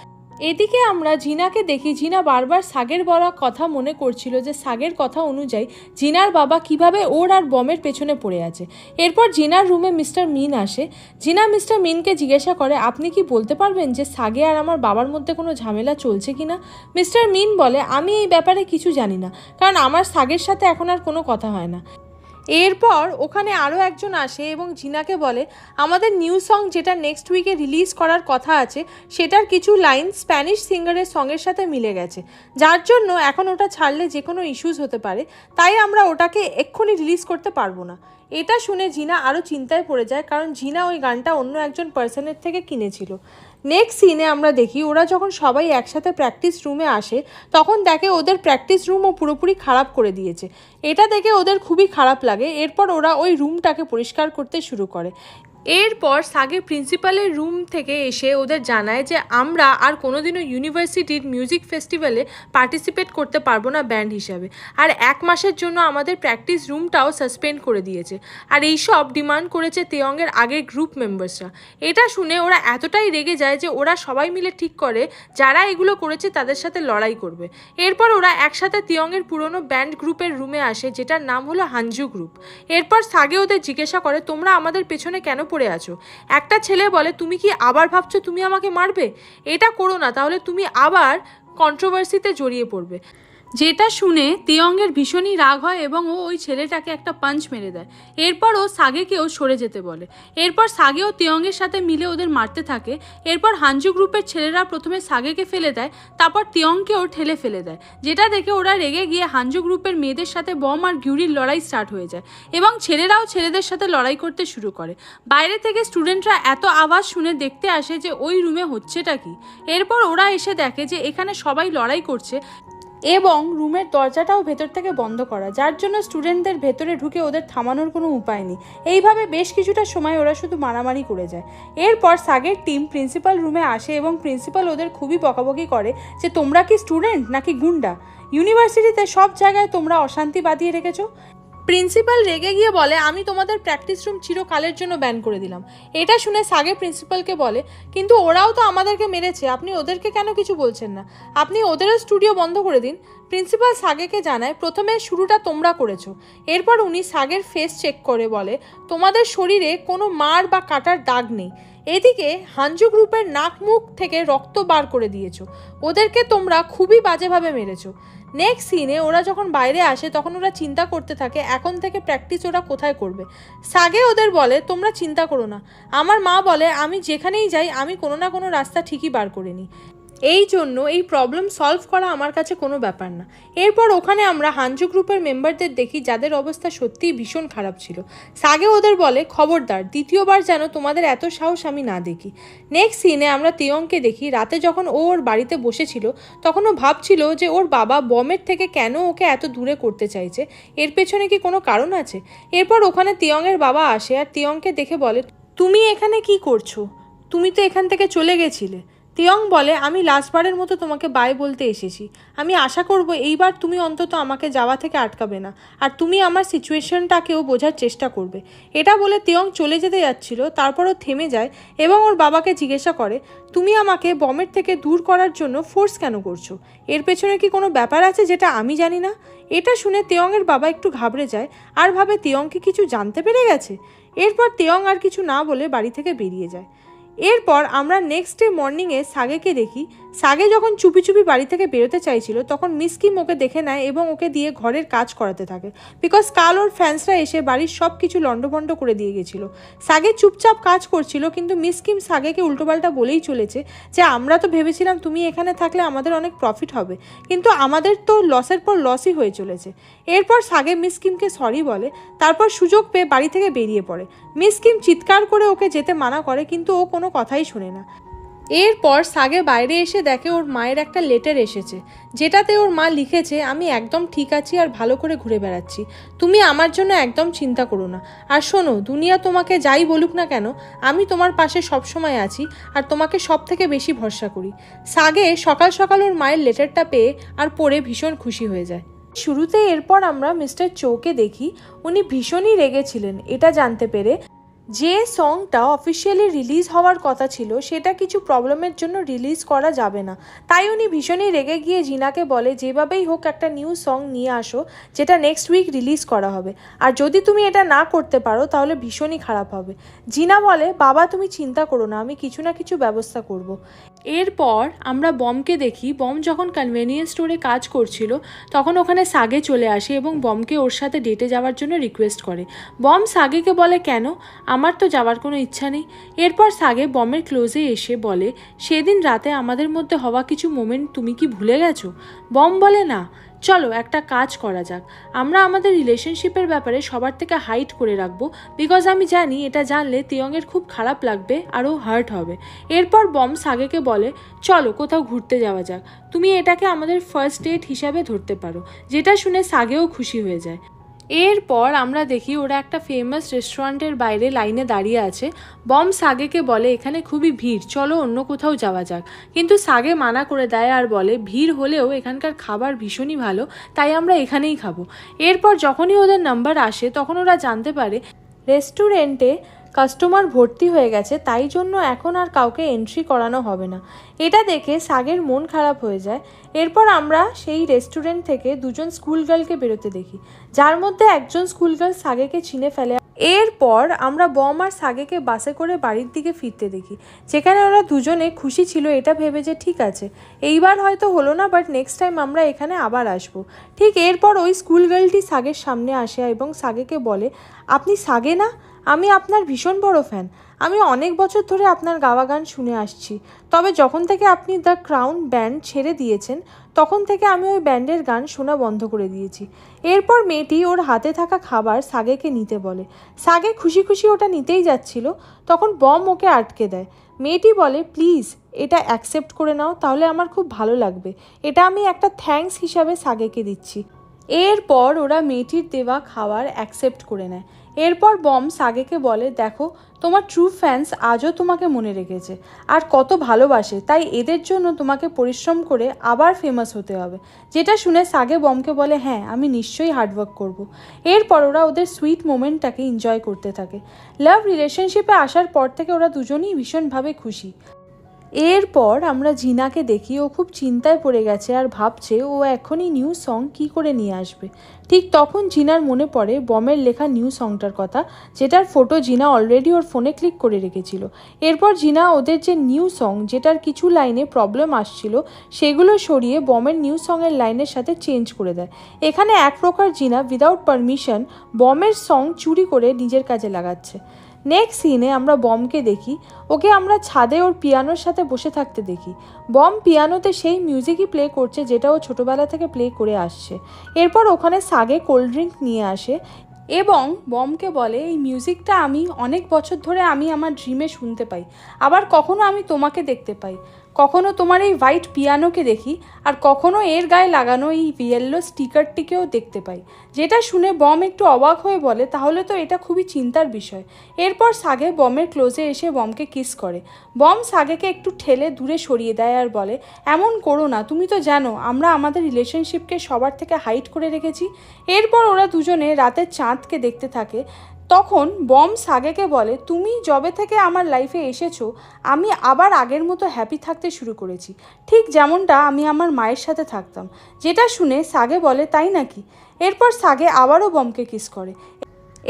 এদিকে আমরা জিনাকে দেখি, জিনা বারবার সাগের বলা কথা মনে করছিল যে সাগের কথা অনুযায়ী জিনার বাবা কিভাবে ওর আর বমের পেছনে পড়ে আছে। এরপর জিনার রুমে মিস্টার মিন আসে। জিনা মিস্টার মিনকে জিজ্ঞাসা করে আপনি কি বলতে পারবেন যে সাগে আর আমার বাবার মধ্যে কোনো ঝামেলা চলছে কিনা? মিস্টার মিন বলে আমি এই ব্যাপারে কিছু জানি না, কারণ আমার সাগের সাথে এখন আর কোনো কথা হয় না। এরপর ওখানে আরও একজন আসে এবং জিনাকে বলে আমাদের নিউ সং যেটা নেক্সট উইকে রিলিজ করার কথা আছে সেটার কিছু লাইন স্প্যানিশ সিঙ্গারের সঙ্গের সাথে মিলে গেছে, যার জন্য এখন ওটা ছাড়লে যে কোনো ইস্যুস হতে পারে, তাই আমরা ওটাকে এক্ষুনি রিলিজ করতে পারবো না। এটা শুনে জিনা আরও চিন্তায় পড়ে যায়, কারণ জিনা ওই গানটা অন্য একজন পার্সনের থেকে কিনেছিল। নেক্সট সিনে আমরা দেখি ওরা যখন সবাই একসাথে প্র্যাকটিস রুমে আসে তখন দেখে ওদের প্র্যাকটিস রুমও পুরোপুরি খারাপ করে দিয়েছে। এটা দেখে ওদের খুবই খারাপ লাগে। এরপর ওরা ওই রুমটাকে পরিষ্কার করতে শুরু করে। এরপর সাগে প্রিন্সিপালের রুম থেকে এসে ওদের জানায় যে আমরা আর কোনোদিনও ইউনিভার্সিটির মিউজিক ফেস্টিভ্যালে পার্টিসিপেট করতে পারবো না ব্যান্ড হিসাবে, আর 1 মাসের জন্য আমাদের প্র্যাকটিস রুমটাও সাসপেন্ড করে দিয়েছে, আর এইসব ডিমান্ড করেছে তেয়ংয়ের আগের গ্রুপ মেম্বার্সরা। এটা শুনে ওরা এতটাই রেগে যায় যে ওরা সবাই মিলে ঠিক করে যারা এগুলো করেছে তাদের সাথে লড়াই করবে। এরপর ওরা একসাথে তেয়ংয়ের পুরনো ব্যান্ড গ্রুপের রুমে আসে, যেটার নাম হলো হানজু গ্রুপ। এরপর সাগে ওদের জিজ্ঞাসা করে তোমরা আমাদের পেছনে কেন পড়ে আছো? একটা ছেলে বলে তুমি কি আবার ভাবছো তুমি আমাকে মারবে? এটা করো না, তাহলে তুমি আবার কন্ট্রোভার্সিতে জড়িয়ে পড়বে। যেটা শুনে তিয়ঙ্গের ভীষণই রাগ হয় এবং ও ওই ছেলেটাকে একটা পাঞ্চ মেরে দেয়। এরপর ও সাগেকেও সরে যেতে বলে। এরপর সাগেও তিয়ঙ্গের সাথে মিলে ওদের মারতে থাকে। এরপর হানজু গ্রুপের ছেলেরা প্রথমে সাগেকে ফেলে দেয়, তারপর তিয়ঙ্গকেও ঠেলে ফেলে দেয়, যেটা দেখে ওরা রেগে গিয়ে হানজু গ্রুপের মেয়েদের সাথে বম আর ঘিউরির লড়াই স্টার্ট হয়ে যায় এবং ছেলেরাও ছেলেদের সাথে লড়াই করতে শুরু করে। বাইরে থেকে স্টুডেন্টরা এত আওয়াজ শুনে দেখতে আসে যে ওই রুমে হচ্ছেটা কি। এরপর ওরা এসে দেখে যে এখানে সবাই লড়াই করছে এবং রুমের দরজাটাও ভেতর থেকে বন্ধ করা, যার জন্য স্টুডেন্টদের ভেতরে ঢুকে ওদের থামানোর কোনো উপায় নেই। এইভাবে বেশ কিছুটা সময় ওরা শুধু মারামারি করে যায়। এরপর সাগের টিম প্রিন্সিপাল রুমে আসে এবং প্রিন্সিপাল ওদের খুবই বকাবকি করে যে তোমরা কি স্টুডেন্ট নাকি গুন্ডা? ইউনিভার্সিটিতে সব জায়গায় তোমরা অশান্তি বাঁধিয়ে রেখেছো। প্রিন্সিপাল রেগে গিয়ে বলে আমি তোমাদের প্র্যাকটিস রুম চিরকালের জন্য ব্যান করে দিলাম। এটা শুনে সাগে প্রিন্সিপালকে বলে কিন্তু ওরাও তো আমাদেরকে মেরেছে, আপনি ওদেরকে কেন কিছু বলছেন না? আপনি ওদেরও স্টুডিও বন্ধ করে দিন। প্রিন্সিপাল সাগেকে জানায় প্রথমে শুরুটা তোমরা করেছো। এরপর উনি সাগের ফেস চেক করে বলে তোমাদের শরীরে কোনো মার বা কাটার দাগ নেই। এদিকে হানজু গ্রুপের নাক মুখ থেকে রক্ত বার করে দিয়েছো। ওদেরকে তোমরা খুবই বাজেভাবে মেরেছো। নেক্সট সিনে ওরা যখন বাইরে আসে তখন ওরা চিন্তা করতে থাকে এখন থেকে প্র্যাকটিস ওরা কোথায় করবে। সাগে ওদের বলে তোমরা চিন্তা করো না, আমার মা বলে আমি যেখানেই যাই আমি কোনো না কোনো রাস্তা ঠিকই বার করে নিই, এই জন্য এই প্রবলেম সলভ করা আমার কাছে কোনো ব্যাপার না। এরপর ওখানে আমরা হানজু গ্রুপের মেম্বারদের দেখি যাদের অবস্থা সত্যিই ভীষণ খারাপ ছিল। সাগে ওদের বলে খবরদার দ্বিতীয়বার যেন তোমাদের এত সাহস আমি না দেখি। নেক্সট সিনে আমরা তিয়ঙ্গকে দেখি রাতে যখন ও ওর বাড়িতে বসেছিল তখন ও ভাবছিল যে ওর বাবা বমের থেকে কেন ওকে এত দূরে করতে চাইছে, এর পেছনে কি কোনো কারণ আছে। এরপর ওখানে তিয়ঙ্গের বাবা আসে আর তিয়ঙ্গকে দেখে বলে তুমি এখানে কি করছো? তুমি তো এখান থেকে চলে গেছিলে। তিয়ঙ্গ বলে আমি লাস্টবারের মতো তোমাকে বাই বলতে এসেছি, আমি আশা করব এইবার তুমি অন্তত আমাকে যাওয়া থেকে আটকাবে না আর তুমি আমার সিচুয়েশনটাকেও বোঝার চেষ্টা করবে। এটা বলে তিয়ঙ্গ চলে যেতে যাচ্ছিল, তারপরও থেমে যায় এবং ওর বাবাকে জিজ্ঞাসা করে তুমি আমাকে বমের থেকে দূর করার জন্য ফোর্স কেন করছো? এর পেছনে কি কোনো ব্যাপার আছে যেটা আমি জানি না? এটা শুনে তিয়ঙ্গের বাবা একটু ঘাবড়ে যায় আর ভাবে তিয়ঙ্গ কি কিছু জানতে পেরে গেছে। এরপর তিয়ঙ্গ আর কিছু না বলে বাড়ি থেকে বেরিয়ে যায়। এরপর আমরা নেক্সট ডে মর্নিংয়ে সাগেকে দেখি। সাগে যখন চুপি চুপি বাড়ি থেকে বেরোতে চাইছিল তখন মিস কিম ওকে দেখে নেয় এবং ওকে দিয়ে ঘরের কাজ করাতে থাকে, বিকজ কাল ওর ফ্যান্সরা এসে বাড়ির সব কিছু লণ্ডভণ্ড করে দিয়ে গেছিলো। সাগে চুপচাপ কাজ করছিল কিন্তু মিস কিম সাগেকে উল্টোপাল্টা বলেই চলেছে যে আমরা তো ভেবেছিলাম তুমি এখানে থাকলে আমাদের অনেক প্রফিট হবে, কিন্তু আমাদের তো লসের পর লসই হয়ে চলেছে। এরপর সাগে মিস কিমকে সরি বলে, তারপর সুযোগ পেয়ে বাড়ি থেকে বেরিয়ে পড়ে। মিস কিম চিৎকার করে ওকে যেতে মানা করে কিন্তু ও কোনো কথাই শোনে না। এরপর সাগে বাইরে এসে দেখে ওর মায়ের একটা লেটার এসেছে, যেটাতে ওর মা লিখেছে আমি একদম ঠিক আছি আর ভালো করে ঘুরে বেড়াচ্ছি, তুমি আমার জন্য একদম চিন্তা করো না। আর শোনো, দুনিয়া তোমাকে যাই বলুক না কেন আমি তোমার পাশে সবসময় আছি আর তোমাকে সব থেকে বেশি ভরসা করি। সাগে সকাল সকাল ওর মায়ের লেটারটা পেয়ে আর পড়ে ভীষণ খুশি হয়ে যায়। শুরুতে এরপর আমরা মিস্টার চৌকে দেখি, উনি ভীষণই রেগেছিলেন এটা জানতে পেরে যে সংটা অফিসিয়ালি রিলিজ হওয়ার কথা ছিল সেটা কিছু প্রবলেমের জন্য রিলিজ করা যাবে না। তাই উনি ভীষণই রেগে গিয়ে জিনাকে বলে যেভাবেই হোক একটা নিউ সং নিয়ে আসো যেটা নেক্সট উইক রিলিজ করা হবে, আর যদি তুমি এটা না করতে পারো তাহলে ভীষণই খারাপ হবে। জিনা বলে বাবা তুমি চিন্তা করো না, আমি কিছু না কিছু ব্যবস্থা করব। এরপর আমরা বমকে দেখি। বম যখন কনভেনিয়েন্স স্টোরে কাজ করছিল তখন ওখানে সাগে চলে আসে এবং বমকে ওর সাথে ডেটে যাওয়ার জন্য রিকোয়েস্ট করে। বম সাগেকে বলে কেন, আমার তো যাওয়ার কোনো ইচ্ছা নেই। এরপর সাগে বমের ক্লোজে এসে বলে সেদিন রাতে আমাদের মধ্যে হওয়া কিছু মোমেন্ট তুমি কি ভুলে গেছো? বম বলে না, চলো একটা কাজ করা যাক, আমরা আমাদের রিলেশনশিপের ব্যাপারে সবার থেকে হাইড করে রাখবো, বিকজ আমি জানি এটা জানলে তিয়ঙ্গের খুব খারাপ লাগবে আর ও হার্ট হবে। এরপর বম সাগেকে বলে চলো কোথাও ঘুরতে যাওয়া যাক, তুমি এটাকে আমাদের ফার্স্ট ডেট হিসাবে ধরতে পারো, যেটা শুনে সাগেও খুশি হয়ে যায়। এরপর আমরা দেখি ওরা একটা ফেমাস রেস্টুরেন্টের বাইরে লাইনে দাঁড়িয়ে আছে। বম সাগেকে বলে এখানে খুবই ভিড়, চলো অন্য কোথাও যাওয়া যাক, কিন্তু সাগে মানা করে দেয় আর বলে ভিড় হলেও এখানকার খাবার ভীষণই ভালো, তাই আমরা এখানেই খাবো। এরপর যখনই ওদের নাম্বার আসে তখন ওরা জানতে পারে রেস্টুরেন্টে কাস্টমার ভর্তি হয়ে গেছে, তাই জন্য এখন আর কাউকে এন্ট্রি করানো হবে না। এটা দেখে সাগের মন খারাপ হয়ে যায়। এরপর আমরা সেই রেস্টুরেন্ট থেকে দুজন স্কুল গার্লকে বেরোতে দেখি, যার মধ্যে একজন স্কুল গার্ল সাগেকে চিনে ফেলে এরপর আমরা বম আর সাগেকে বাসে করে বাড়ির দিকে ফিরতে দেখি, যেখানে ওরা দুজনে খুশি ছিল এটা ভেবে যে ঠিক আছে এইবার হয়তো হলো না, বাট নেক্সট টাইম আমরা এখানে আবার আসব। ঠিক এরপর ওই স্কুল গার্লটি সাগের সামনে আসে এবং সাগেকে বলে, আপনি সাগে না? আমি আপনার ভীষণ বড় ফ্যান। আমি অনেক বছর ধরে আপনার গাওয়া গান শুনে আসছি, তবে যখন থেকে আপনি দ্য ক্রাউন ব্যান্ড ছেড়ে দিয়েছেন তখন থেকে আমি ওই ব্যান্ডের গান শোনা বন্ধ করে দিয়েছি। এরপর মেয়েটি ওর হাতে থাকা খাবার সাগেকে নিতে বলে। সাগে খুশি খুশি ওটা নিতেই যাচ্ছিল, তখন বম ওকে আটকে দেয়। মেয়েটি বলে, প্লিজ এটা অ্যাকসেপ্ট করে নাও, তাহলে আমার খুব ভালো লাগবে। এটা আমি একটা থ্যাঙ্কস হিসাবে সাগেকে দিচ্ছি। এরপর ওরা মেয়েটির দেওয়া খাবার অ্যাকসেপ্ট করে নেয়। এরপর বম সাগেকে বলে, দেখো তোমার ট্রু ফ্যান্স আজও তোমাকে মনে রেখেছে আর কত ভালোবাসে, তাই এদের জন্য তোমাকে পরিশ্রম করে আবার ফেমাস হতে হবে। যেটা শুনে সাগে বমকে বলে, হ্যাঁ আমি নিশ্চয়ই হার্ডওয়ার্ক করব। এরপর ওরা ওদের সুইট মোমেন্টটাকে এনজয় করতে থাকে। লাভ রিলেশনশিপে আসার পর থেকে ওরা দুজনেই ভীষণভাবে খুশি। এরপর আমরা জিনাকে দেখি, ও খুব চিন্তায় পড়ে গেছে আর ভাবছে ও এখনই নিউ সং কী করে নিয়ে আসবে। ঠিক তখন জিনার মনে পড়ে বমের লেখা নিউ সংটার কথা, যেটার ফটো জিনা অলরেডি ওর ফোনে ক্লিক করে রেখেছিল। এরপর জিনা ওদের যে নিউ সং, যেটার কিছু লাইনে প্রবলেম আসছিল, সেগুলো সরিয়ে বমের নিউ সংয়ের লাইনের সাথে চেঞ্জ করে দেয়। এখানে এক প্রকার জিনা উইদাউট পারমিশন বমের সং চুরি করে নিজের কাজে লাগাচ্ছে। নেক্সট সিনে আমরা বমকে দেখি, ওকে আমরা ছাদে ওর পিয়ানোর সাথে বসে থাকতে দেখি। বম পিয়ানোতে সেই মিউজিকই প্লে করছে যেটা ও ছোটোবেলা থেকে প্লে করে আসছে। এরপর ওখানে সাগে কোল্ড ড্রিঙ্ক নিয়ে আসে এবং বমকে বলে, এই মিউজিকটা আমি অনেক বছর ধরে আমি আমার ড্রিমে শুনতে পাই, আবার কখনো আমি তোমাকে দেখতে পাই, কখনো তোমার এই হোয়াইট পিয়ানোকে দেখি, আর কখনো এর গায়ে লাগানো এই ইয়েলো স্টিকারটিকেও দেখতে পাই। যেটা শুনে বম একটু অবাক হয়ে বলে, তাহলে তো এটা খুবই চিন্তার বিষয়। এরপর সাগে বমের ক্লোজে এসে বমকে কিস করে। বম সাগেকে একটু ঠেলে দূরে সরিয়ে দেয় আর বলে, এমন করো না, তুমি তো জানো আমরা আমাদের রিলেশনশিপকে সবার থেকে হাইড করে রেখেছি। এরপর ওরা দুজনে রাতের চাঁদকে দেখতে থাকে। তখন বম সাগেকে বলে, তুমি যবে থেকে আমার লাইফে এসেছো আমি আবার আগের মতো হ্যাপি থাকতে শুরু করেছি, ঠিক যেমনটা আমি আমার মায়ের সাথে থাকতাম। যেটা শুনে সাগে বলে, তাই নাকি? এরপর সাগে আবারও বমকে কিস করে।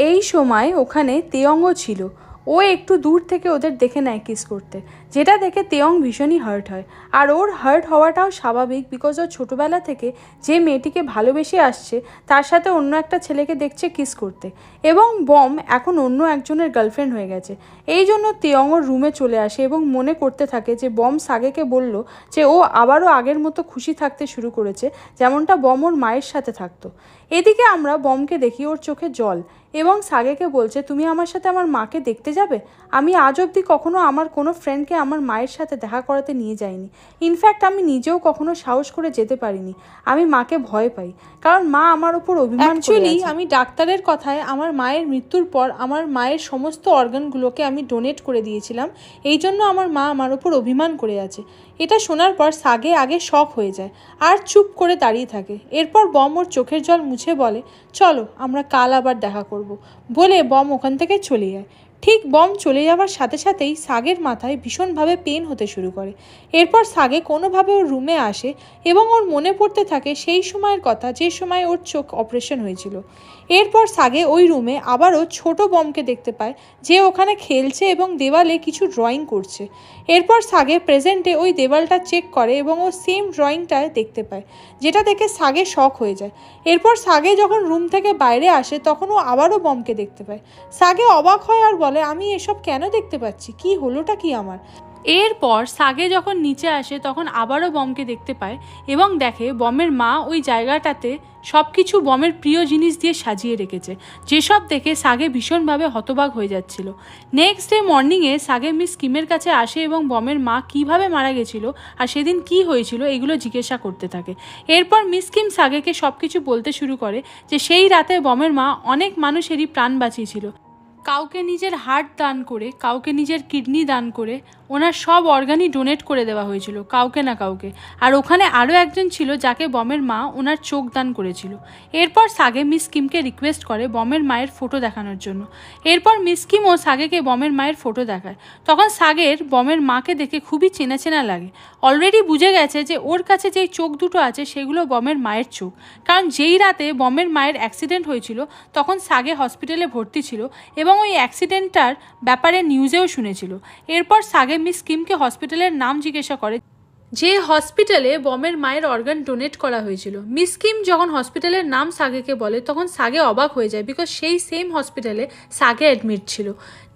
এই সময় ওখানে তেয়ংও ছিল। ও একটু দূর থেকে ওদের দেখে নেয় কিস করতে, যেটা দেখে তেয়ং ভীষণই হার্ট হয়। আর ওর হার্ট হওয়াটাও স্বাভাবিক, বিকজ ও ছোটোবেলা থেকে যে মেয়েটিকে ভালোবেসে আসছে তার সাথে অন্য একটা ছেলেকে দেখছে কিস করতে, এবং বম এখন অন্য একজনের গার্লফ্রেন্ড হয়ে গেছে। এই জন্য তেয়ং ওর রুমে চলে আসে এবং মনে করতে থাকে যে বম সাগেকে বলল যে ও আবারও আগের মতো খুশি থাকতে শুরু করেছে, যেমনটা বম ওর মায়ের সাথে থাকতো। এদিকে আমরা বমকে দেখি, ওর চোখে জল, এবং সাগেকে বলছে, তুমি আমার সাথে আমার মাকে দেখতে যাবে? আমি আজ অবধি কখনো আমার কোনো ফ্রেন্ডকে আমার মায়ের সাথে দেখা করাতে নিয়ে যাইনি। ইনফ্যাক্ট আমি নিজেও কখনো সাহস করে যেতে পারিনি। আমি মাকে ভয় পাই, কারণ মা আমার ওপর অভিমান করে আছে। আমি ডাক্তারের কথায় আমার মায়ের মৃত্যুর পর আমার মায়ের সমস্ত অর্গানগুলোকে আমি ডোনেট করে দিয়েছিলাম, এই জন্য আমার মা আমার ওপর অভিমান করে আছে। এটা শোনার পর সাগে আগে শক হয়ে যায় আর চুপ করে দাঁড়িয়ে থাকে। এরপর বম ওর চোখের জল মুছে বলে, চলো আমরা কাল আবার দেখা করব, বলে বম ওখান থেকে চলে যায়। ঠিক বম চলে যাওয়ার সাথে সাথেই সাগের মাথায় ভীষণভাবে পেন হতে শুরু করে। এরপর সাগে কোনোভাবে ওর রুমে আসে এবং ওর মনে পড়তে থাকে সেই সময়ের কথা যে সময় ওর চোখ অপারেশন হয়েছিল। এরপর সাগে ওই রুমে আবারও ছোট বমকে দেখতে পায়, যে ওখানে খেলছে এবং দেওয়ালে কিছু ড্রয়িং করছে। এরপর সাগে প্রেজেন্টে ওই দেওয়ালটা চেক করে এবং ও সেম ড্রয়িংটায় দেখতে পায়, যেটা দেখে সাগে শক হয়ে যায়। এরপর সাগে যখন রুম থেকে বাইরে আসে তখন ও আবারও বমকে দেখতে পায়। সাগে অবাক হয় আর বলে, আমি এসব কেন দেখতে পাচ্ছি, কি হলোটা কি আমার? এরপর সাগে যখন নিচে আসে তখন আবারও বমকে দেখতে পায় এবং দেখে বমের মা ওই জায়গাটাতে সব কিছু বমের প্রিয় জিনিস দিয়ে সাজিয়ে রেখেছে, যেসব দেখে সাগে ভীষণভাবে হতবাক হয়ে যাচ্ছিল। নেক্সট ডে মর্নিংয়ে সাগে মিস কিমের কাছে আসে এবং বমের মা কিভাবে মারা গেছিল আর সেদিন কি হয়েছিল এগুলো জিজ্ঞাসা করতে থাকে। এরপর মিস কিম সাগেকে সব কিছু বলতে শুরু করে যে সেই রাতে বমের মা অনেক মানুষেরই প্রাণ বাঁচিয়েছিল। কাউকে নিজের হার্ট দান করে, কাউকে নিজের কিডনি দান করে ওনার সব অর্গানই ডোনেট করে দেওয়া হয়েছিল কাউকে না কাউকে। আর ওখানে আরও একজন ছিল যাকে বমের মা ওনার চোখ দান করেছিল। এরপর সাগে মিস কিমকে রিকোয়েস্ট করে বমের মায়ের ফটো দেখানোর জন্য। এরপর মিস কিমও সাগেকে বমের মায়ের ফটো দেখায়। তখন সাগের বমের মাকে দেখে খুবই চেনা চেনা লাগে। অলরেডি বুঝে গেছে যে ওর কাছে যেই চোখ দুটো আছে সেগুলো বমের মায়ের চোখ, কারণ যেই রাতে বমের মায়ের অ্যাক্সিডেন্ট হয়েছিল তখন সাগে হসপিটালে ভর্তি ছিল এবং ওই অ্যাক্সিডেন্টটার ব্যাপারে নিউজেও শুনেছিল। এরপর সাগে মিস কিমকে হসপিটালের নাম জিজ্ঞাসা করে যে হসপিটালে বমের মায়ের অর্গান ডোনেট করা হয়েছিল। মিস কিম যখন হসপিটালের নাম সাগেকে বলে তখন সাগে অবাক হয়ে যায়, বিকজ সেই সেম হসপিটালে সাগে অ্যাডমিট ছিল।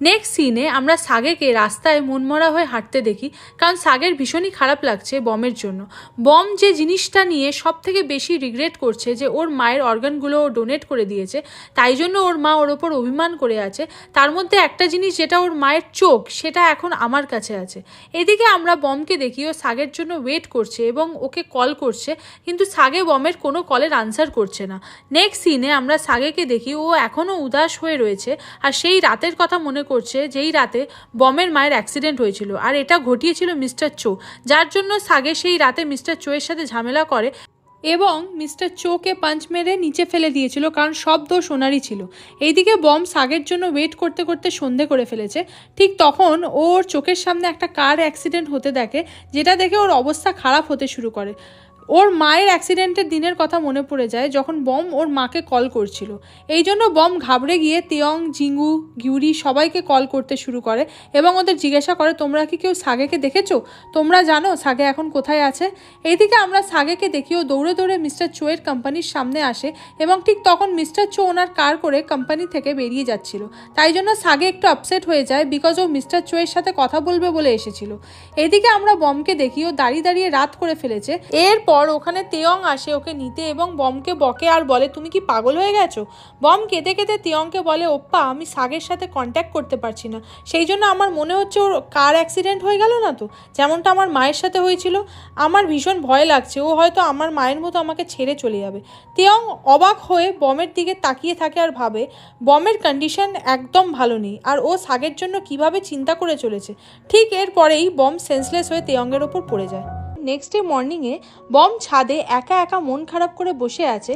নেক্সট সিনে আমরা সাগেকে রাস্তায় মনমরা হয়ে হাঁটতে দেখি, কারণ সাগের ভীষণই খারাপ লাগছে বমের জন্য। বম যে জিনিসটা নিয়ে সব থেকে বেশি রিগ্রেট করছে যে ওর মায়ের অর্গানগুলো ও ডোনেট করে দিয়েছে, তাই জন্য ওর মা ওর ওপর অভিমান করে আছে। তার মধ্যে একটা জিনিস যেটা ওর মায়ের চোখ, সেটা এখন আমার কাছে আছে। এদিকে আমরা বমকে দেখি ও সাগের জন্য ওয়েট করছে এবং ওকে কল করছে, কিন্তু সাগে বমের কোনো কলের আনসার করছে না। নেক্সট সিনে আমরা সাগেকে দেখি ও এখনও উদাস হয়ে রয়েছে আর সেই রাতের কথা মনে করছে যেই রাতে বমের মায়ের অ্যাক্সিডেন্ট হয়েছিল, আর এটা ঘটিয়েছিল মিস্টার চো, যার জন্য সাগে সেই রাতে মিস্টার চোয়ের সাথে ঝামেলা করে এবং মিস্টার চোকে পাঞ্চ মেরে নিচে ফেলে দিয়েছিল, কারণ সব দোষ ওনারই ছিল। এইদিকে বম সাগের জন্য ওয়েট করতে করতে সন্ধে করে ফেলেছে। ঠিক তখন ওর চোখের সামনে একটা কার অ্যাক্সিডেন্ট হতে দেখে, যেটা দেখে ওর অবস্থা খারাপ হতে শুরু করে। ওর মায়ের অ্যাক্সিডেন্টের দিনের কথা মনে পড়ে যায় যখন বম ওর মাকে কল করছিল। এই জন্য বম ঘাবড়ে গিয়ে তেয়ং, জিঙ্গু, গিউরি সবাইকে কল করতে শুরু করে এবং ওদের জিজ্ঞাসা করে তোমরা কি কেউ সাগেকে দেখেছো, তোমরা জানো সাগে এখন কোথায় আছে। এইদিকে আমরা সাগেকে দেখি ও দৌড়ে দৌড়ে মিস্টার চোয়ের কোম্পানির সামনে আসে এবং ঠিক তখন মিস্টার চো ওনার কার করে কোম্পানি থেকে বেরিয়ে যাচ্ছিল। তাই জন্য সাগে একটু আপসেট হয়ে যায়, বিকজ ও মিস্টার চোয়ের সাথে কথা বলবে বলে এসেছিল। এদিকে আমরা বমকে দেখি ও দাঁড়িয়ে দাঁড়িয়ে রাত করে ফেলেছে। এরপর ওখানে তেয়ং আসে ওকে নিতে এবং বমকে বকে আর বলে তুমি কি পাগল হয়ে গেছো। বম কেঁদে কেঁদে তেয়ংকে বলে ওপ্পা আমি সাগের সাথে কন্ট্যাক্ট করতে পারছি না, সেই জন্য আমার মনে হচ্ছে ওর কার অ্যাক্সিডেন্ট হয়ে গেল না তো, যেমনটা আমার মায়ের সাথে হয়েছিল। আমার ভীষণ ভয় লাগছে, ও হয়তো আমার মায়ের মতো আমাকে ছেড়ে চলে যাবে। তেয়ং অবাক হয়ে বমের দিকে তাকিয়ে থাকে আর ভাবে বমের কন্ডিশন একদম ভালো নেই আর ও সাগের জন্য কিভাবে চিন্তা করে চলেছে। ঠিক এরপরেই বম সেন্সলেস হয়ে তেয়ংয়ের ওপর পড়ে যায়। নেক্সট ডে মর্নিংয়ে বম ছাদে একা একা মন খারাপ করে বসে আছে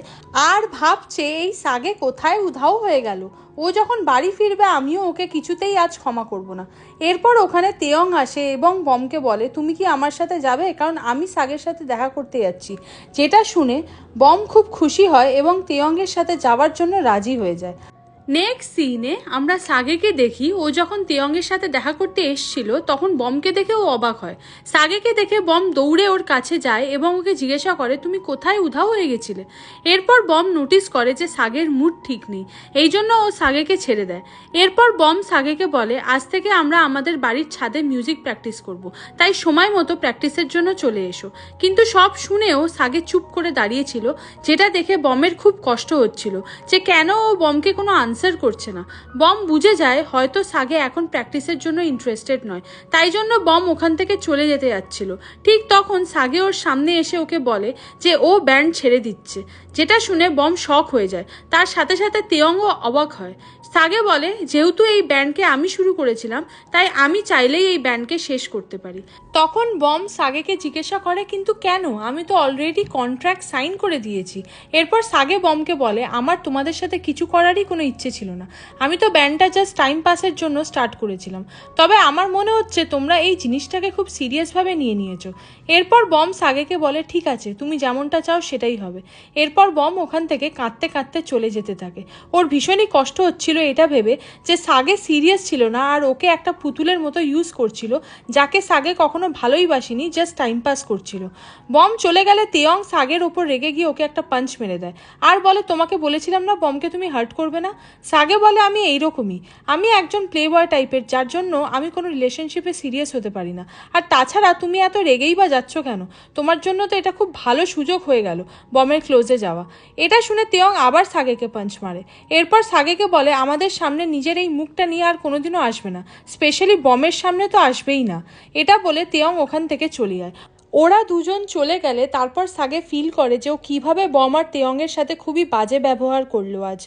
আর ভাবছে এই সাগে কোথায় উধাও হয়ে গেল। ও যখন বাড়ি ফিরবে আমিও ওকে কিছুতেই আজ ক্ষমা করব না। এরপর ওখানে তেয়ং আসে এবং বমকে বলে তুমি কি আমার সাথে যাবে, কারণ আমি সাগের সাথে দেখা করতে যাচ্ছি। যেটা শুনে বম খুব খুশি হয় এবং তেয়ংয়ের সাথে যাওয়ার জন্য রাজি হয়ে যায়। নেক্সট সিনে আমরা সাগেকে দেখি ও যখন তেয়ংয়ের সাথে দেখা করতে এসছিল তখন বমকে দেখে ও অবাক হয়। সাগেকে দেখে বম দৌড়ে ওর কাছে যায় এবং ওকে জিজ্ঞাসা করে তুমি কোথায় উধাও হয়ে গেছিলে। এরপর বম নোটিস করে যে সাগের মুড ঠিক নেই, এই জন্য ও সাগেকে ছেড়ে দেয়। এরপর বম সাগেকে বলে আজ থেকে আমরা আমাদের বাড়ির ছাদে মিউজিক প্র্যাকটিস করব, তাই সময় মতো প্র্যাকটিসের জন্য চলে এসো। কিন্তু সব শুনেও সাগে চুপ করে দাঁড়িয়েছিল, যেটা দেখে বমের খুব কষ্ট হচ্ছিল যে কেন ও বমকে কোনো আনসার করছে না। বম বুঝে যায় হয়তো সাগে এখন প্র্যাকটিসের জন্য ইন্টারেস্টেড নয়, তাই জন্য বম ওখান থেকে চলে যেতে যাচ্ছিল। ঠিক তখন সাগে ওর সামনে এসে ওকে বলে যে ও ব্যান্ড ছেড়ে দিচ্ছে, যেটা শুনে বম শক হয়ে যায়। তার সাথে সাথে তেয়ংও অবাক হয়। সাগে বলে যেহেতু এই ব্যান্ডকে আমি শুরু করেছিলাম তাই আমি চাইলেই এই ব্যান্ডকে শেষ করতে পারি। তখন বম সাগেকে জিজ্ঞাসা করে কিন্তু কেন, আমি তো অলরেডি কন্ট্রাক্ট সাইন করে দিয়েছি। এরপর সাগে বমকে বলে আমার তোমাদের সাথে কিছু করারই কোনো ইচ্ছে ছিল না, আমি তো ব্যান্ডটা জাস্ট টাইম পাসের জন্য স্টার্ট করেছিলাম, তবে আমার মনে হচ্ছে তোমরা এই জিনিসটাকে খুব সিরিয়াসভাবে নিয়ে নিয়েছো। এরপর বম সাগেকে বলে ঠিক আছে তুমি যেমনটা চাও সেটাই হবে। এরপর বম ওখান থেকে কাঁদতে কাঁদতে চলে যেতে থাকে। ওর ভীষণই কষ্ট হচ্ছিল এটা ভেবে যে সাগে সিরিয়াস ছিল না আর ওকে একটা পুতুলের মতো ইউজ করছিল, যাকে সাগে কখনো ভালোই বাসেনি, জাস্ট টাইম পাস করছিল। বম চলে গেলে তেয়ং সাগের ওপর রেগে গিয়ে ওকে একটা পাঞ্চ মেরে দেয় আর বলে তোমাকে বলেছিলাম না বমকে তুমি হার্ট করবে না। সাগে বলে আমি এইরকমই, আমি একজন প্লে বয় টাইপের, যার জন্য আমি কোনো রিলেশনশিপে সিরিয়াস হতে পারি না। আর তাছাড়া তুমি এত রেগেই বা যাচ্ছ কেন, তোমার জন্য তো এটা খুব ভালো সুযোগ হয়ে গেল বমের ক্লোজে যাওয়া। এটা শুনে তেয়ং আবার সাগেকে পাঞ্চ মারে। এরপর সাগেকে বলে আমাদের সামনে নিজের এই মুখটা নিয়ে আর কোনোদিনও আসবে না, স্পেশালি বমের সামনে তো আসবেই না। এটা বলে তেয়ং ওখান থেকে চলে যায়। ওরা দুজন চলে গেলে তারপর সাগে ফিল করে যে ও কীভাবে বম আর তেয়ংয়ের সাথে খুবই বাজে ব্যবহার করলো আজ।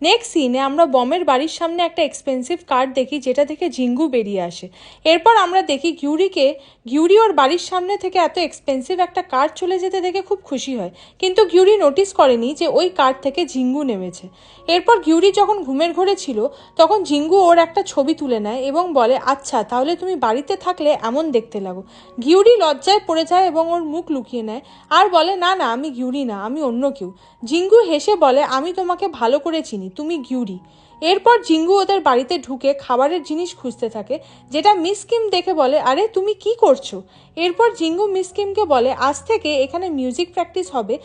নেক্সট সিনে আমরা বমের বাড়ির সামনে একটা এক্সপেন্সিভ কার দেখি, যেটা থেকে জিঙ্গু বেরিয়ে আসে। এরপর আমরা দেখি ঘিউরি ওর বাড়ির সামনে থেকে এত এক্সপেন্সিভ একটা কার চলে যেতে দেখে খুব খুশি হয়, কিন্তু ঘিউরি নোটিস করেনি যে ওই কার থেকে জিঙ্গু নেমেছে। এরপর ঘিউরি যখন ঘুমের ঘরে ছিল তখন জিঙ্গু ওর একটা ছবি তুলে নেয় এবং বলে, আচ্ছা তাহলে তুমি বাড়িতে থাকলে এমন দেখতে লাগো। ঘিউরি লজ্জায় পড়ে যায় এবং ওর মুখ লুকিয়ে নেয় আর বলে, না না আমি ঘিউরি না, আমি অন্য কেউ। জিঙ্গু হেসে বলে, আমি তোমাকে ভালো করে চিনি, তুমি ঘিউরি। এরপর জিঙ্গু ওদের বাড়িতে ঢুকে খাবারের জিনিস খুঁজতে থাকে, যেটা মিস কিম দেখে বলে, আরে তুমি কি করছো? এরপর জিঙ্গু মিস কিমকে বলে, আজ থেকে এখানে মিউজিক প্র্যাকটিস হবে,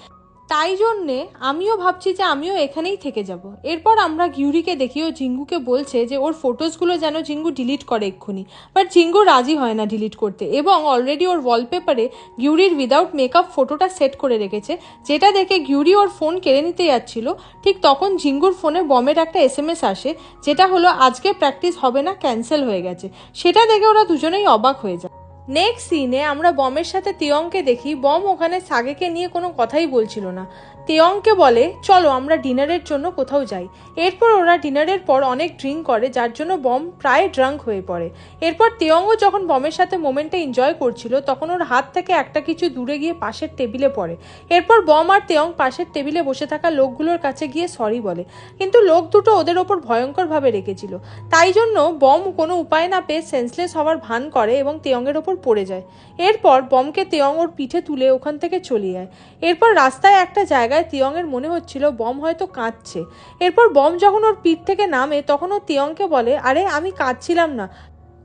তাই জন্যে আমিও ভাবছি যে আমিও এখানেই থেকে যাব। এরপর আমরা ঘিউরিকে দেখি ও জিঙ্গুকে বলছে যে ওর ফটোসগুলো যেন জিঙ্গু ডিলিট করে এক্ষুনি, বাট জিঙ্গু রাজি হয় না ডিলিট করতে এবং অলরেডি ওর ওয়ালপেপারে ঘিউরির উইদাউট মেকআপ ফটোটা সেট করে রেখেছে, যেটা দেখে ঘিউরি ওর ফোন কেড়ে নিতে যাচ্ছিল। ঠিক তখন জিঙ্গুর ফোনে বমের একটা SMS আসে, যেটা হলো আজকে প্র্যাকটিস হবে না, ক্যান্সেল হয়ে গেছে। সেটা দেখে ওরা দুজনেই অবাক হয়ে যায়। নেক্সট সিনে আমরা বমের সাথে তিয়ংকে দেখি। বম ওখানে সাগেকে নিয়ে কোনো কথাই বলছিল না। তিয়ংকে বলে, চলো আমরা ডিনারের জন্য কোথাও যাই। এরপর ওরা ডিনারের পর অনেক ড্রিঙ্ক করে, যার জন্য বম প্রায় ড্রাঙ্ক হয়ে পড়ে। এরপর তিয়ংও যখন বমের সাথে মোমেন্টটা এনজয় করছিল তখন ওর হাত থেকে একটা কিছু দূরে গিয়ে পাশের টেবিলে পড়ে। এরপর বম আর তিয়ং পাশের টেবিলে বসে থাকা লোকগুলোর কাছে গিয়ে সরি বলে, কিন্তু লোক দুটো ওদের ওপর ভয়ঙ্করভাবে রেখেছিল। তাই জন্য বম কোনো উপায় না পেয়ে সেন্সলেস হওয়ার ভান করে এবং তিয়ংয়ের ওপর পড়ে যায়। এরপর বমকে তিয়ং ওর পিঠে তুলে ওখান থেকে চলে যায়। এরপর রাস্তায় একটা জায়গায় তিয়ংয়ের মনে হচ্ছিল বম হয়তো কাঁদছে। এরপর বম যখন ওর পিঠ থেকে নামে তখন ও তিয়ংকে বলে, আরে আমি কাঁদছিলাম না,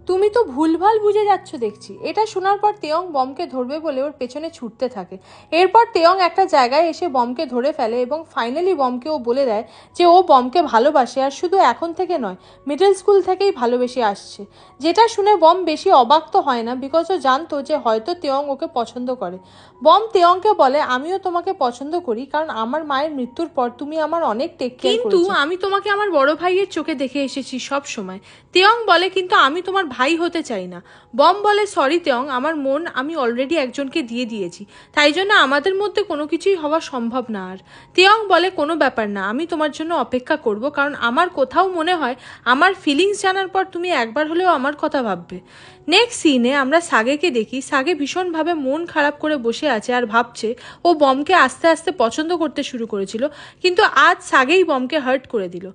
তুমি তো ভুলভাল বুঝে যাচ্ছ দেখছি। এটা শোনার পর তেয়ং বমকে ধরবে বলে ওর পেছনে ছুটতে থাকে। এরপর তেয়ং একটা জায়গায় এসে বমকে ধরে ফেলে এবং ফাইনালি বমকে ও বলে দেয় যে ও বমকে ভালোবাসে, আর শুধু এখন থেকে নয়, মিডল স্কুল থেকেই ভালোবেসে আসছে। যেটা শুনে বম বেশি অবাক তো হয় না, বিকজ ও জানতো যে হয়তো তেয়ং ওকে পছন্দ করে। বম তেয়ংকে বলে, আমিও তোমাকে পছন্দ করি, কারণ আমার মায়ের মৃত্যুর পর তুমি আমার অনেক টেক কেয়ার করেছো, কিন্তু আমি তোমাকে আমার বড় ভাইয়ের চোখে দেখে এসেছি সব সময়। তেয়ং বলে, কিন্তু আমি তোমার ভাই হতে চাই না। বম বলে, সরি তেয়ং, আমার মন আমি অলরেডি একজনকে দিয়ে দিয়েছি, তাই জন্য আমাদের মধ্যে কোনো কিছুই হওয়া সম্ভব না। আর তেয়ং বলে, কোনো ব্যাপার না, আমি তোমার জন্য অপেক্ষা করব, কারণ আমার কোথাও মনে হয় আমার ফিলিংস জানার পর তুমি একবার হলেও আমার কথা ভাববে। নেক্সট সিনে আমরা সাগেকে দেখি। সাগে ভীষণভাবে মন খারাপ করে বসে আছে আর ভাবছে ও বমকে আস্তে আস্তে পছন্দ করতে শুরু করেছিল, কিন্তু আজ সাগেই বমকে হার্ট করে দিল,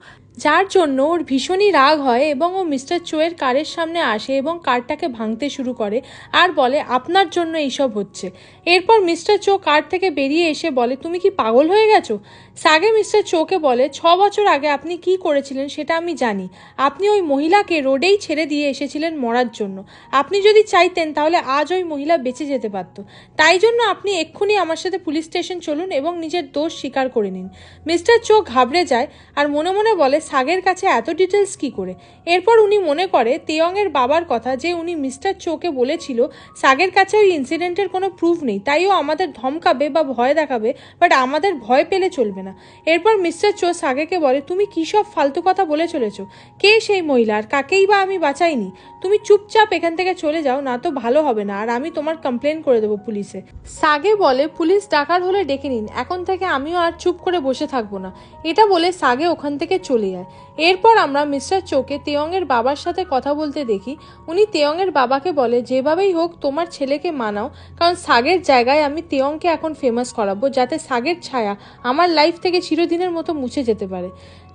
যার জন্য ওর ভীষণই রাগ হয় এবং ও মিস্টার চোয়ের কারের সামনে আসে এবং কারটাকে ভাঙতে শুরু করে আর বলে, আপনার জন্য এইসব হচ্ছে। এরপর মিস্টার চো কার থেকে বেরিয়ে এসে বলে, তুমি কি পাগল হয়ে গেছো? সাগে মিস্টার চোকে বলে, 6 বছর আগে আপনি কি করেছিলেন সেটা আমি জানি। আপনি ওই মহিলাকে রোডেই ছেড়ে দিয়ে এসেছিলেন মরার জন্য। আপনি যদি চাইতেন তাহলে আজ ওই মহিলা বেঁচে যেতে পারত। তাই জন্য আপনি এক্ষুনি আমার সাথে পুলিশ স্টেশন চলুন এবং নিজের দোষ স্বীকার করে নিন। মিস্টার চো ঘাবড়ে যায় আর মনে মনে বলে, সাগের কাছে এত ডিটেলস কি করে? এরপর উনি মনে করে তেয়ংয়ের বাবার কথা, যে উনি মিস্টার চোকে বলেছিল সাগের কাছে ওই ইনসিডেন্টের কোনো প্রুফ নেই, তাই ও আমাদের ধমকাবে বা ভয় দেখাবে, বাট আমাদের ভয় পেলে চলবে না। এরপর মিস্টার চো সাগেকে বলে, তুমি কী সব ফালতু কথা বলে চলেছো? কে সেই মহিলা আর কাকেই বা আমি বাঁচাইনি? তুমি চুপচাপ এখান থেকে চলে যাও, না তো ভালো হবে না, আর আমি তোমার কমপ্লেন করে দেবো পুলিশে। সাগে বলে, পুলিশ ডাকার হলে ডেকে নিন, এখন থেকে আমিও আর চুপ করে বসে থাকবো না। এটা বলে সাগে ওখান থেকে চলে যায়। এরপর আমরা মিস্টার চোকে তেয়ংয়ের বাবার সাথে কথা বলতে দেখি। উনি তেয়ংয়ের বাবাকে বলে, যেভাবেই হোক তোমার ছেলেকে মানাও, কারণ সাগের জায়গায় আমি তেয়ংকে এখন ফেমাস করাবো, যাতে সাগের ছায়া আমার লাইফ থেকে চিরদিনের মতো মুছে যেতে পারে।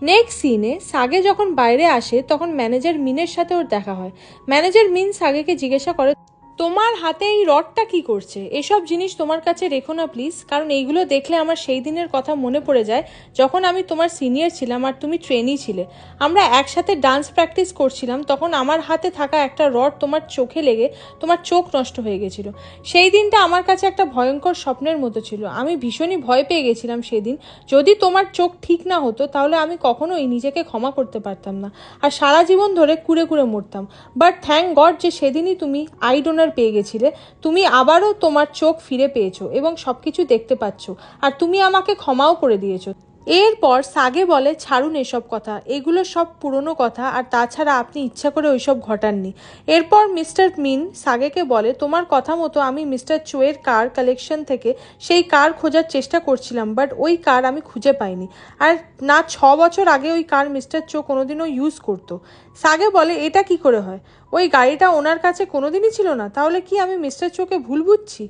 নেক্সট সিনে সাগে যখন বাইরে আসে তখন ম্যানেজার মিনের সাথে ওর দেখা হয়। ম্যানেজার মিন সাগেকে জিজ্ঞাসা করে, তোমার হাতে এই রডটা কি করছে? এসব জিনিস তোমার কাছে রেখো না প্লিজ, কারণ এইগুলো দেখলে আমার সেই দিনের কথা মনে পড়ে যায় যখন আমি তোমার সিনিয়র ছিলাম আর তুমি ট্রেনি ছিলে। আমরা একসাথে ডান্স প্র্যাকটিস করছিলাম, তখন আমার হাতে থাকা একটা রড তোমার চোখে লেগে তোমার চোখ নষ্ট হয়ে গেছিল। সেই দিনটা আমার কাছে একটা ভয়ঙ্কর স্বপ্নের মতো ছিল। আমি ভীষণই ভয় পেয়ে গেছিলাম সেদিন। যদি তোমার চোখ ঠিক না হতো তাহলে আমি কখনোই নিজেকে ক্ষমা করতে পারতাম না, আর সারা জীবন ধরে কুড়ে কুড়ে মরতাম। বাট থ্যাংক গড যে সেদিনই তুমি আই ডোনার পেয়ে গেছিলে। তুমি আবারও তোমার চোখ ফিরে পেয়েছো এবং সবকিছু দেখতে পাচ্ছ, আর তুমি আমাকে ক্ষমাও করে দিয়েছো। এরপর সাগে বলে ছাড়ুন এসব কথা, এগুলো সব পুরনো কথা, আর তাছাড়া আপনি ইচ্ছা করে ওইসব ঘটাননি। এরপর মিস্টার মিন সাগেকে বলে তোমার কথা মতো আমি মিস্টার চোয়ের কার কালেকশন থেকে সেই কার খোঁজার চেষ্টা করছিলাম, বাট ওই কার আমি খুঁজে পাইনি। আর না 6 বছর আগে ওই কার মিস্টার চো কোনোদিনও ইউজ করতো। সাগে বলে এটা কি করে হয়, ওই গাড়িটা ওনার কাছে কোনোদিনই ছিল না, তাহলে কি আমি মিস্টার চোকে ভুল বুঝছি।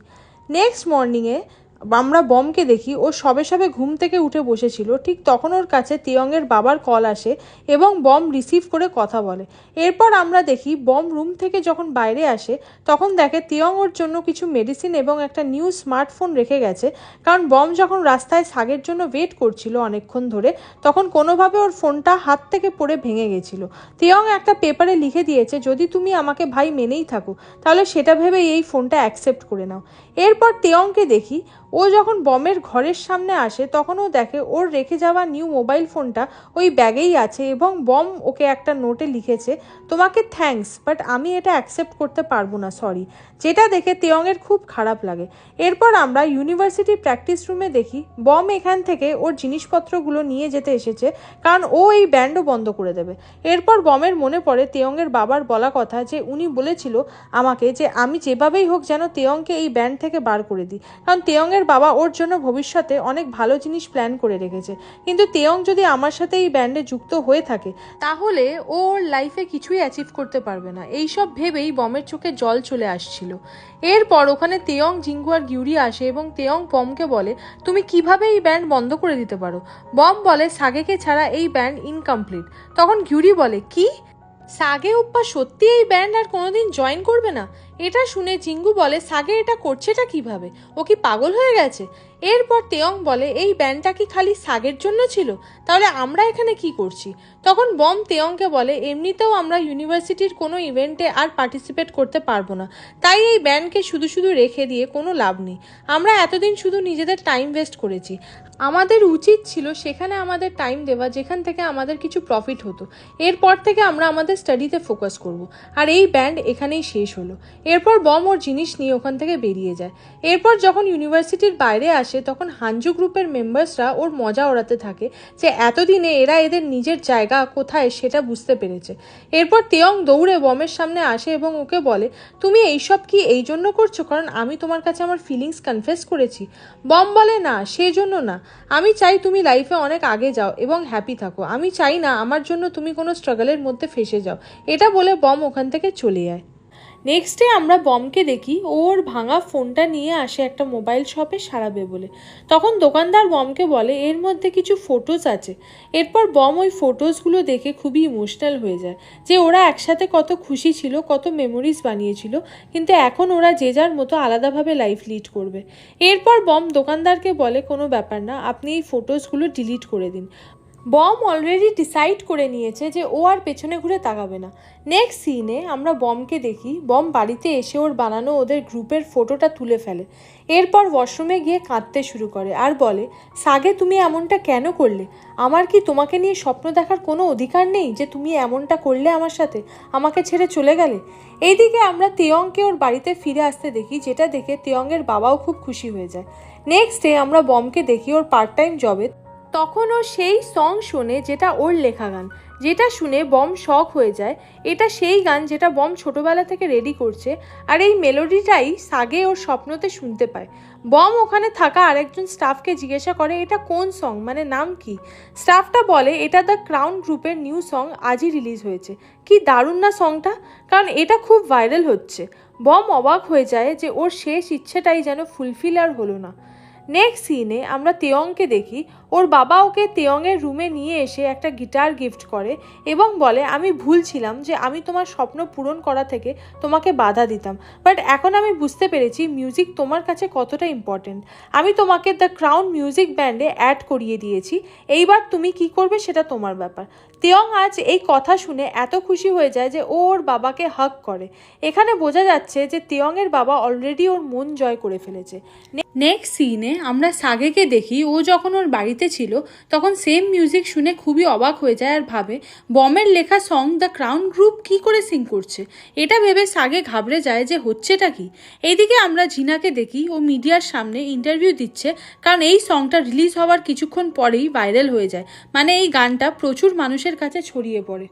নেক্সট মর্নিংয়ে আমরা বমকে দেখি ও সবে সবে ঘুম থেকে উঠে বসেছিল, ঠিক তখন ওর কাছে তিয়ংয়ের বাবার কল আসে এবং বম রিসিভ করে কথা বলে। এরপর আমরা দেখি বম রুম থেকে যখন বাইরে আসে তখন দেখে তিয়ং ওর জন্য কিছু মেডিসিন এবং একটা নিউ স্মার্টফোন রেখে গেছে, কারণ বম যখন রাস্তায় সাগের জন্য ওয়েট করছিল অনেকক্ষণ ধরে তখন কোনোভাবে ওর ফোনটা হাত থেকে পড়ে ভেঙে গেছিলো। তিয়ং একটা পেপারে লিখে দিয়েছে যদি তুমি আমাকে ভাই মেনেই থাকো তাহলে সেটা ভেবে এই ফোনটা অ্যাকসেপ্ট করে নাও। এরপর তিয়ংকে দেখি ও যখন বমের ঘরের সামনে আসে তখন ও দেখে ওর রেখে যাওয়া নিউ মোবাইল ফোনটা ওই ব্যাগেই আছে এবং বম ওকে একটা নোটে লিখেছে তোমাকে থ্যাঙ্কস বাট আমি এটা অ্যাকসেপ্ট করতে পারবো না, সরি, যেটা দেখে তিয়ংয়ের খুব খারাপ লাগে। এরপর আমরা ইউনিভার্সিটি প্র্যাকটিস রুমে দেখি বম এখান থেকে ওর জিনিসপত্রগুলো নিয়ে যেতে এসেছে, কারণ ও এই ব্যান্ডও বন্ধ করে দেবে। এরপর বমের মনে পড়ে তিয়ংয়ের বাবার বলা কথা যে উনি বলেছিল আমাকে যে আমি যেভাবেই হোক যেন তিয়ংকে এই ব্যান্ড থেকে বার করে দিই, কারণ তিয়ংয়ের বাবা ওর জন্য ভবিষ্যতে অনেক ভালো জিনিস প্ল্যান করে রেখেছে, কিন্তু তিয়ং যদি আমার সাথে এই ব্যান্ডে যুক্ত হয়ে থাকে তাহলে ও ওর লাইফে কিছুই অ্যাচিভ করতে পারবে না। এইসব ভেবেই বমের চোখে জল চলে আসছিল। এরপর ওখানে তেয়ং, জিঙ্গু আর গিউরি আসে এবং তেয়ং বমকে বলে তুমি কিভাবে এই ব্যান্ড বন্ধ করে দিতে পারো। বম বলে সাগেকে ছাড়া এই ব্যান্ড ইনকমপ্লিট। তখন গিউরি বলে কি, সাগে উপ্পা সত্যি এই ব্যান্ড আর কোনোদিন জয়েন করবে না? এটা শুনে জিঙ্গু বলে সাগে এটা করছেটা কিভাবে, ও কি পাগল হয়ে গেছে? এরপর তেয়ং বলে এই ব্যান্ডটা কি খালি সাগের জন্য ছিল, তাহলে আমরা এখানে কি করছি? তখন বম তেয়ংকে বলে এমনিতেও আমরা ইউনিভার্সিটির কোনো ইভেন্টে আর পার্টিসিপেট করতে পারবো না, তাই এই ব্যান্ডকে শুধু শুধু রেখে দিয়ে কোনো লাভ নেই। আমরা এতদিন শুধু নিজেদের টাইম ওয়েস্ট করেছি, আমাদের উচিত ছিল সেখানে আমাদের টাইম দেওয়া যেখান থেকে আমাদের কিছু প্রফিট হতো। এরপর থেকে আমরা আমাদের স্টাডিতে ফোকাস করব, আর এই ব্যান্ড এখানেই শেষ হলো। এরপর বম ওর জিনিস নিয়ে ওখান থেকে বেরিয়ে যায়। এরপর যখন ইউনিভার্সিটির বাইরে আসে তখন হানজু গ্রুপের মেম্বার্সরা ওর মজা ওড়াতে থাকে যে এতদিনে এরা এদের নিজের জায়গা কোথায় সেটা বুঝতে পেরেছে। এরপর তেয়ং দৌড়ে বমের সামনে আসে এবং ওকে বলে তুমি এইসব কি এই জন্য করছো কারণ আমি তোমার কাছে আমার ফিলিংস কনফেস করেছি? বম বলে না, সেজন্য না, আমি চাই তুমি লাইফে অনেক আগে যাও এবং হ্যাপি থাকো, আমি চাই না আমার জন্য তুমি কোনো স্ট্রাগলের মধ্যে ফেসে যাও। এটা বলে বম ওখান থেকে চলে যায়। নেক্সট ডে আমরা বমকে দেখি ওর ভাঙা ফোনটা নিয়ে আসে একটা মোবাইল শপে সারাবে বলে। তখন দোকানদার বমকে বলে এর মধ্যে কিছু ফটোজ আছে। এরপর বম ওই ফটোজগুলো দেখে খুবই ইমোশনাল হয়ে যায় যে ওরা একসাথে কত খুশি ছিল, কত মেমোরিজ বানিয়েছিল, কিন্তু এখন ওরা যে যার মতো আলাদাভাবে লাইফ লিড করবে। এরপর বম দোকানদারকে বলে কোনো ব্যাপার না, আপনি এই ফটোজগুলো ডিলিট করে দিন। বম অলরেডি ডিসাইড করে নিয়েছে যে ও আর পেছনে ঘুরে তাকাবে না। নেক্সট সিনে আমরা বমকে দেখি বম বাড়িতে এসে ওর বানানো ওদের গ্রুপের ফটোটা তুলে ফেলে। এরপর ওয়াশরুমে গিয়ে কাঁদতে শুরু করে আর বলে সাগে তুমি এমনটা কেন করলে? আমার কি তোমাকে নিয়ে স্বপ্ন দেখার কোনো অধিকার নেই যে তুমি এমনটা করলে আমার সাথে, আমাকে ছেড়ে চলে গেলে? এইদিকে আমরা তেয়ংকে ওর বাড়িতে ফিরে আসতে দেখি, যেটা দেখে তেয়ংয়ের বাবাও খুব খুশি হয়ে যায়। নেক্সট ডে আমরা বমকে দেখি ওর পার্ট টাইম জবে। তখন ও সেই সং শোনে যেটা ওর লেখা গান, যেটা শুনে বম শক হয়ে যায়। এটা সেই গান যেটা বম ছোটবেলা থেকে রেডি করছে, আর এই মেলোডিটাই সাগে ওর স্বপ্নতে শুনতে পায়। বম ওখানে থাকা আরেকজন স্টাফকে জিজ্ঞাসা করে এটা কোন সং, মানে নাম কি? স্টাফটা বলে এটা দ্য ক্রাউন গ্রুপের নিউ সং, আজই রিলিজ হয়েছে। কি দারুণ না সংটা, কারণ এটা খুব ভাইরাল হচ্ছে। বম অবাক হয়ে যায় যে ওর শেষ ইচ্ছেটাই যেন ফুলফিল আর হলো না। নেক্সট সিনে আমরা তেয়ংকে দেখি ওর বাবা ওকে তেয়ংয়ের রুমে নিয়ে এসে একটা গিটার গিফট করে এবং বলে আমি ভুল ছিলাম যে আমি তোমার স্বপ্ন পূরণ করা থেকে তোমাকে বাধা দিতাম, বাট এখন আমি বুঝতে পেরেছি মিউজিক তোমার কাছে কতটা ইম্পর্টেন্ট। আমি তোমাকে দ্য ক্রাউন মিউজিক ব্যান্ডে অ্যাড করিয়ে দিয়েছি, এইবার তুমি কি করবে সেটা তোমার ব্যাপার। তেয়ং আজ এই কথা শুনে এত খুশি হয়ে যায় যে ও ওর বাবাকে হাগ করে। এখানে বোঝা যাচ্ছে যে তেয়ংয়ের বাবা অলরেডি ওর মন জয় করে ফেলেছে। নেক্সট সিনে আমরা সাগেকে দেখি ও যখন ওর বাড়িতে ছিল তখন সেম মিউজিক শুনে খুবই অবাক হয়ে যায় আর ভাবে বমের লেখা সং দ্য ক্রাউন গ্রুপ কি করে সিং করছে। এটা ভেবে সাগে ঘাবড়ে যায় যে হচ্ছেটা কি। এইদিকে আমরা জিনাকে দেখি ও মিডিয়ার সামনে ইন্টারভিউ দিচ্ছে, কারণ এই সংটা রিলিজ হওয়ার কিছুক্ষণ পরেই ভাইরাল হয়ে যায়, মানে এই গানটা প্রচুর মানুষের কাছে ছড়িয়ে পড়ে।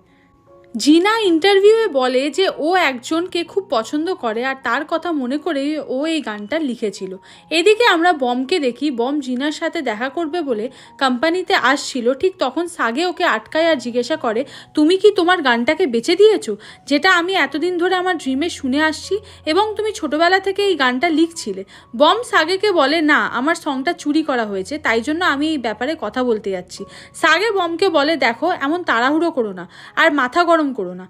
জিনা ইন্টারভিউয়ে বলে যে ও একজনকে খুব পছন্দ করে আর তার কথা মনে করেই ও এই গানটা লিখেছিল। এদিকে আমরা বমকে দেখি বম জিনার সাথে দেখা করবে বলে কোম্পানিতে আসছিল, ঠিক তখন সাগে ওকে আটকায় আর জিজ্ঞাসা করে তুমি কি তোমার গানটাকে বেচে দিয়েছো, যেটা আমি এতদিন ধরে আমার ড্রিমে শুনে আসছি এবং তুমি ছোটবেলা থেকে এই গানটা লিখছিলে। বম সাগেকে বলে না, আমার সংটা চুরি করা হয়েছে, তাই জন্য আমি এই ব্যাপারে কথা বলতে যাচ্ছি। সাগে বমকে বলে দেখো এমন তাড়াহুড়ো করো না আর মাথা গরম করো না।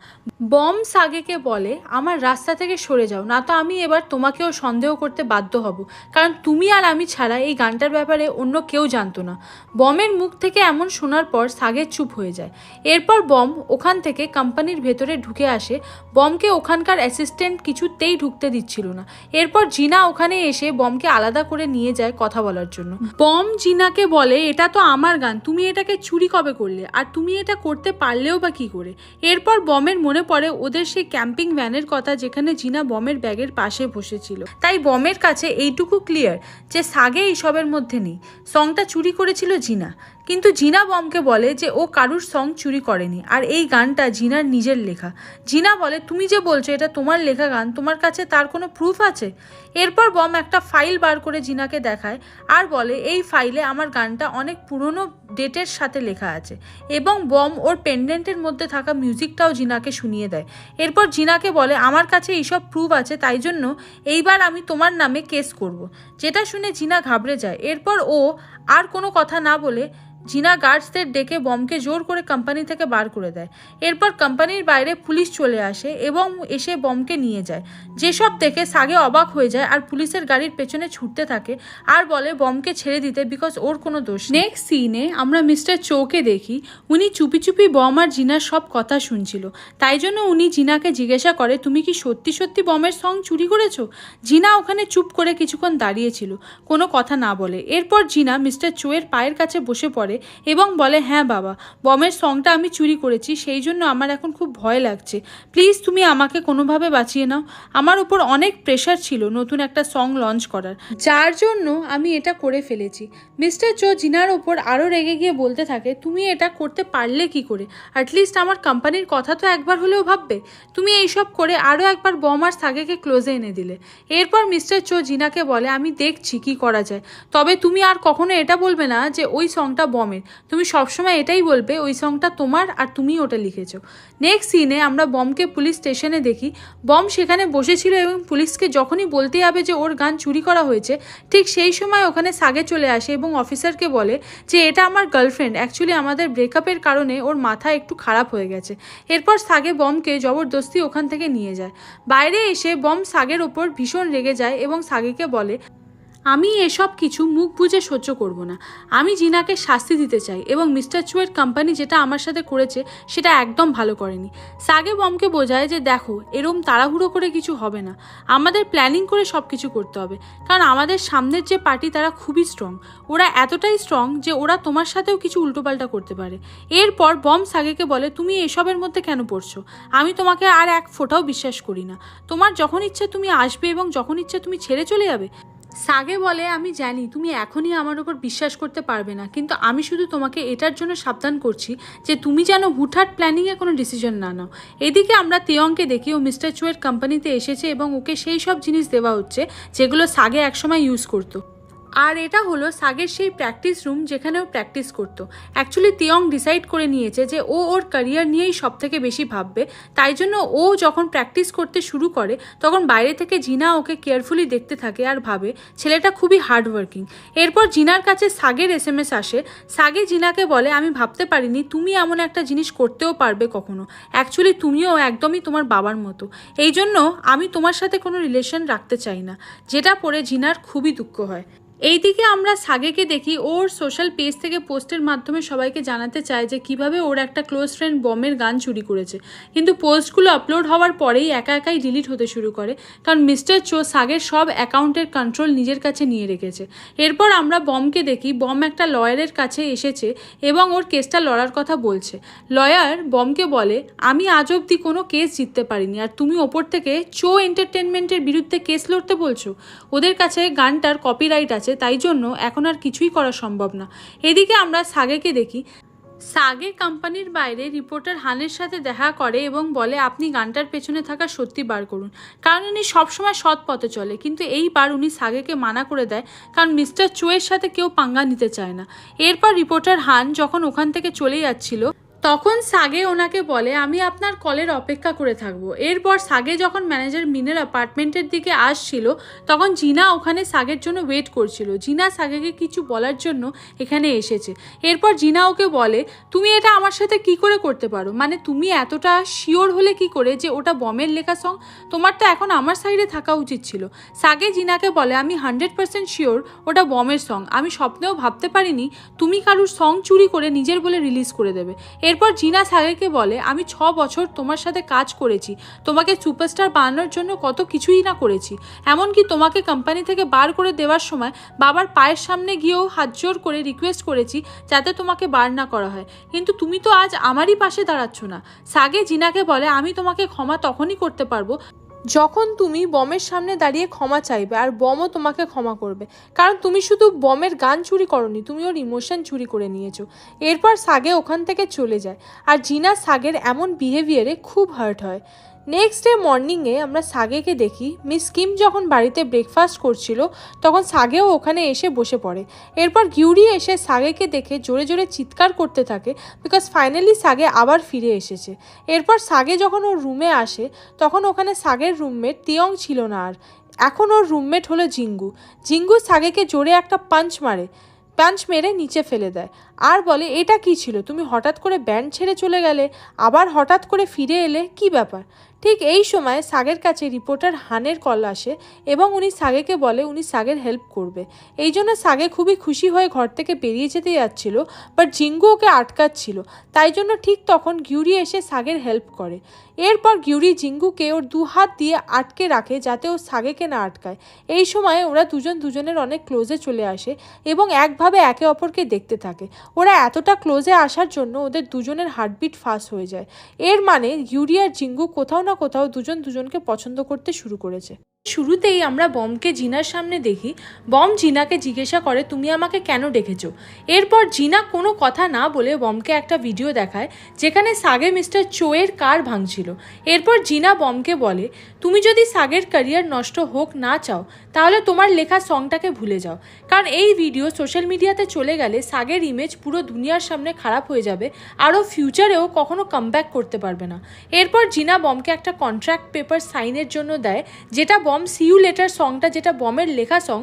বম সাগেকে বলে আমার রাস্তা থেকে সরে যাও, না তো আমি এবার তোমাকেও সন্দেহ করতে বাধ্য হব, কারণ তুমি আর আমি ছাড়া এই গানটার ব্যাপারে অন্য কেউ জানতো না। বমের মুখ থেকে এমন শোনার পর সাগে চুপ হয়ে যায়। এরপর বম ওখান থেকে কোম্পানির ভেতরে ঢুকে আসে। বমকে ওখানকার অ্যাসিস্ট্যান্ট কিছুতেই ঢুকতে দিচ্ছিল না। এরপর জিনা ওখানে এসে বমকে আলাদা করে নিয়ে যায় কথা বলার জন্য। বম জিনাকে বলে এটা তো আমার গান, তুমি এটাকে চুরি কবে করলে, আর তুমি এটা করতে পারলেও বা কি করে। এরপর বমের মনে পড়ে ওদের সেই ক্যাম্পিং ভ্যানের কথা, যেখানে জিনা বমের ব্যাগের পাশে বসেছিল। তাই বমের কাছে এইটুকু ক্লিয়ার যে সাগে এইসবের মধ্যে নেই, সংটা চুরি করেছিল জিনা। কিন্তু জিনা বমকে বলে যে ও কারুর সং চুরি করেনি আর এই গানটা জিনার নিজের লেখা। জিনা বলে তুমি যে বলছো এটা তোমার লেখা গান, তোমার কাছে তার কোনো প্রুফ আছে? এরপর বম একটা ফাইল বার করে জিনাকে দেখায় আর বলে এই ফাইলে আমার গানটা অনেক পুরনো ডেটের সাথে লেখা আছে, এবং বম ওর পেন্ডেন্টের মধ্যে থাকা মিউজিকটাও জিনাকে শুনিয়ে দেয়। এরপর জিনাকে বলে আমার কাছে এইসব প্রুফ আছে, তাই জন্য এইবার আমি তোমার নামে কেস করব। যেটা শুনে জিনা ঘাবড়ে যায়। এরপর ও আর কোনো কথা না বলে জিনা গার্ডসদের ডেকে বমকে জোর করে কোম্পানি থেকে বার করে দেয়। এরপর কোম্পানির বাইরে পুলিশ চলে আসে এবং এসে বমকে নিয়ে যায়। যেসব দেখে সাগে অবাক হয়ে যায় আর পুলিশের গাড়ির পেছনে ছুটতে থাকে আর বলে বমকে ছেড়ে দিতে, বিকজ ওর কোনো দোষ নেই। নেক্সট সিনে আমরা মিস্টার চোকে দেখি উনি চুপি চুপি বম আর জিনার সব কথা শুনছিল। তাই জন্য উনি জিনাকে জিজ্ঞাসা করে তুমি কি সত্যি সত্যি বমের সং চুরি করেছো? জিনা ওখানে চুপ করে কিছুক্ষণ দাঁড়িয়েছিল, কোনো কথা না বলে। এরপর জিনা মিস্টার চোয়ের পায়ের কাছে বসে পড়ে এবং বলে হ্যাঁ বাবা, বমের সংটা আমি চুরি করেছি, সেই জন্য আমার এখন খুব ভয় লাগছে। প্লিজ তুমি আমাকে কোনোভাবে বাঁচিয়ে নাও। আমার উপর অনেক প্রেশার ছিল নতুন একটা সং লঞ্চ করার, যার জন্য আমি এটা করে ফেলেছি। মিস্টার চো জিনার ওপর আরও রেগে গিয়ে বলতে থাকে তুমি এটা করতে পারলে কি করে? অ্যাটলিস্ট আমার কোম্পানির কথা তো একবার হলেও ভাববে। তুমি এইসব করে আরও একবার বম আর সাগেকে ক্লোজে এনে দিলে। এরপর মিস্টার চো জিনাকে বলে আমি দেখছি কি করা যায়, তবে তুমি আর কখনো এটা বলবে না যে ওই সংটা বমের। তুমি সবসময় এটাই বলবে ওই সংটা তোমার আর তুমি ওটা লিখেছো। নেক্সট সিনে আমরা বমকে পুলিশ স্টেশনে দেখি। বম সেখানে বসেছিল এবং পুলিশকে যখনই বলতে যাবে যে ওর গান চুরি করা হয়েছে, ঠিক সেই সময় ওখানে সাগে চলে আসে এবং অফিসারকে বলে যে এটা আমার গার্লফ্রেন্ড, অ্যাকচুয়ালি আমাদের ব্রেকআপের কারণে ওর মাথা একটু খারাপ হয়ে গেছে। এরপর সাগে বমকে জবরদস্তি ওখান থেকে নিয়ে যায়। বাইরে এসে বম সাগের ওপর ভীষণ রেগে যায় এবং সাগেকে বলে আমি এসব কিছু মুখ বুজে সহ্য করব না, আমি জিনাকে শাস্তি দিতে চাই এবং মিস্টার চুয়ের কোম্পানি যেটা আমার সাথে করেছে সেটা একদম ভালো করেনি। সাগে বমকে বোঝায় যে দেখো এরম তাড়াহুড়ো করে কিছু হবে না, আমাদের প্ল্যানিং করে সব কিছু করতে হবে, কারণ আমাদের সামনের যে পার্টি তারা খুবই স্ট্রং, ওরা এতটাই স্ট্রং যে ওরা তোমার সাথেও কিছু উল্টোপাল্টা করতে পারে। এরপর বম সাগেকে বলে তুমি এসবের মধ্যে কেন পড়ছো, আমি তোমাকে আর এক ফোঁটাও বিশ্বাস করি না, তোমার যখন ইচ্ছে তুমি আসবে এবং যখন ইচ্ছে তুমি ছেড়ে চলে যাবে। সাগে বলে আমি জানি তুমি এখনই আমার উপর বিশ্বাস করতে পারবে না, কিন্তু আমি শুধু তোমাকে এটার জন্য সাবধান করছি যে তুমি যেন হুটহাট প্ল্যানিংয়ে কোনো ডিসিশন না নাও। এদিকে আমরা তিয়ংকে দেখি ও মিস্টার চুয়ের কোম্পানিতে এসেছে এবং ওকে সেই সব জিনিস দেওয়া হচ্ছে যেগুলো সাগে একসময় ইউজ করতো। আর এটা হলো সাগের সেই প্র্যাকটিস রুম যেখানে ও প্র্যাকটিস করতো। অ্যাকচুয়ালি তিয়ং ডিসাইড করে নিয়েছে যে ও ওর ক্যারিয়ার নিয়েই সব থেকে বেশি ভাববে, তাই জন্য ও যখন প্র্যাকটিস করতে শুরু করে তখন বাইরে থেকে জিনা ওকে কেয়ারফুলি দেখতে থাকে আর ভাবে ছেলেটা খুবই হার্ডওয়ার্কিং। এরপর জিনার কাছে সাগের SMS আসে। সাগে জিনাকে বলে আমি ভাবতে পারিনি তুমি এমন একটা জিনিস করতেও পারবে কখনো, অ্যাকচুয়ালি তুমিও একদমই তোমার বাবার মতো, এই জন্য আমি তোমার সাথে কোনো রিলেশন রাখতে চাই না। যেটা পড়ে জিনার খুবই দুঃখ হয়। এইদিকে আমরা সাগেকে দেখি ওর সোশ্যাল পেজ থেকে পোস্টের মাধ্যমে সবাইকে জানাতে চায় যে কিভাবে ওর একটা ক্লোজ ফ্রেন্ড বমের গান চুরি করেছে, কিন্তু পোস্টগুলো আপলোড হওয়ার পরেই একাই ডিলিট হতে শুরু করে, কারণ মিস্টার চো সাগের সব অ্যাকাউন্টের কন্ট্রোল নিজের কাছে নিয়ে রেখেছে। এরপর আমরা বমকে দেখি বম একটা লয়ারের কাছে এসেছে এবং ওর কেসটা লড়ার কথা বলছে। লয়ার বমকে বলে, আমি আজ অবধি কোনো কেস জিততে পারিনি, আর তুমি ওপর থেকে চো এন্টারটেনমেন্টের বিরুদ্ধে কেস লড়তে বলছো। ওদের কাছে গানটার কপিরাইট আছে, তাই জন্য এখন আর কিছুই করা সম্ভব না। এদিকে আমরা সাগেকে দেখি সাগে কোম্পানির বাইরে রিপোর্টার হানের সাথে দেখা করে এবং বলে, আপনি গানটার পেছনে থাকা সত্যি বার করুন, কারণ উনি সবসময় সৎ পথে চলে। কিন্তু এইবার উনি সাগেকে মানা করে দেয়, কারণ মিস্টার চোয়ের সাথে কেউ পাঙ্গা নিতে চায় না। এরপর রিপোর্টার হান যখন ওখান থেকে চলে যাচ্ছিল, তখন সাগে ওনাকে বলে, আমি আপনার কলের অপেক্ষা করে থাকবো। এরপর সাগে যখন ম্যানেজার মিনের অ্যাপার্টমেন্টের দিকে আসছিল, তখন জিনা ওখানে সাগের জন্য ওয়েট করছিল। জিনা সাগেকে কিছু বলার জন্য এখানে এসেছে। এরপর জিনা ওকে বলে, তুমি এটা আমার সাথে কি করে করতে পারো, মানে তুমি এতটা শিওর হলে কি করে যে ওটা বমের লেখা সং? তোমার তো এখন আমার সাইডে থাকা উচিত ছিল। সাগে জিনাকে বলে, আমি 100% শিওর ওটা বমের সং। আমি স্বপ্নেও ভাবতে পারিনি তুমি কারুর সং চুরি করে নিজের বলে রিলিজ করে দেবে। এরপর জিনা সাগেকে বলে, আমি 6 বছর তোমার সাথে কাজ করেছি, তোমাকে সুপারস্টার বানানোর জন্য কত কিছুই না করেছি, এমনকি তোমাকে কোম্পানি থেকে বার করে দেওয়ার সময় বাবার পায়ের সামনে গিয়েও হাত জোর করে রিকোয়েস্ট করেছি যাতে তোমাকে বার না করা হয়, কিন্তু তুমি তো আজ আমারই পাশে দাঁড়াচ্ছ না। সাগে জিনাকে বলে, আমি তোমাকে ক্ষমা তখনই করতে পারবো যখন তুমি বমের সামনে দাঁড়িয়ে ক্ষমা চাইবে, আর বমও তোমাকে ক্ষমা করবে, কারণ তুমি শুধু বমের গান চুরি করনি, তুমি ওর ইমোশন চুরি করে নিয়েছো। এরপর সাগে ওখান থেকে চলে যায়, আর জিনা সাগের এমন বিহেভিয়ারে খুব হার্ট হয়। নেক্সট ডে মর্নিংয়ে আমরা সাগেকে দেখি মিস কিম যখন বাড়িতে ব্রেকফাস্ট করছিল, তখন সাগেও ওখানে এসে বসে পড়ে। এরপর গিউরি এসে সাগেকে দেখে জোরে জোরে চিৎকার করতে থাকে, বিকজ ফাইনালি সাগে আবার ফিরে এসেছে। এরপর সাগে যখন ওর রুমে আসে, তখন ওখানে সাগের রুমমেট তিয়ং ছিল না, আর এখন ওর রুমমেট হলো জিঙ্গু। জিঙ্গু সাগেকে জোরে একটা পাঞ্চ মেরে নিচে ফেলে দেয়, আর বলে, এটা কি ছিল, তুমি হঠাৎ করে ব্যান্ড ছেড়ে চলে গেলে, আবার হঠাৎ করে ফিরে এলে, কি ব্যাপার? ঠিক এই সময় সাগের কাছে রিপোর্টার হানের কল আসে এবং উনি সাগেকে বলে উনি সাগের হেল্প করবে। এই জন্য সাগে খুবই খুশি হয়ে ঘর থেকে বেরিয়ে যেতে যাচ্ছিল, বাট জিঙ্গু ওকে আটকাচ্ছিল। তাই জন্য ঠিক তখন গিউরি এসে সাগের হেল্প করে। এরপর গিউরি জিঙ্গুকে ওর 2 হাত দিয়ে আটকে রাখে যাতে ও সাগেকে না আটকায়। এই সময় ওরা দুজনের অনেক ক্লোজে চলে আসে এবং একভাবে একে অপরকে দেখতে থাকে। ওরা এতটা ক্লোজে আসার জন্য ওদের দুজনের হার্টবিট ফাস্ট হয়ে যায়। এর মানে গিউরি আর জিঙ্গু কোথাও না কোথাও দুজনকে পছন্দ করতে শুরু করেছে। শুরুতেই আমরা বমকে জিনার সামনে দেখি। বম জিনাকে জিজ্ঞাসা করে, তুমি আমাকে কেন ডেকেছো? এরপর জিনা কোনো কথা না বলে বমকে একটা ভিডিও দেখায় যেখানে সাগে মিস্টার চোয়ের কার ভাঙছিল। এরপর জিনা বমকে বলে, তুমি যদি সাগের ক্যারিয়ার নষ্ট হোক না চাও, তাহলে তোমার লেখা সংটাকে ভুলে যাও, কারণ এই ভিডিও সোশ্যাল মিডিয়াতে চলে গেলে সাগের ইমেজ পুরো দুনিয়ার সামনে খারাপ হয়ে যাবে, আরও ফিউচারেও কখনো কামব্যাক করতে পারবে না। এরপর জিনা বমকে একটা কন্ট্রাক্ট পেপার সাইনের জন্য দেয়, যেটা বম সি ইউ লেটার সংটা, যেটা বমের লেখা সং,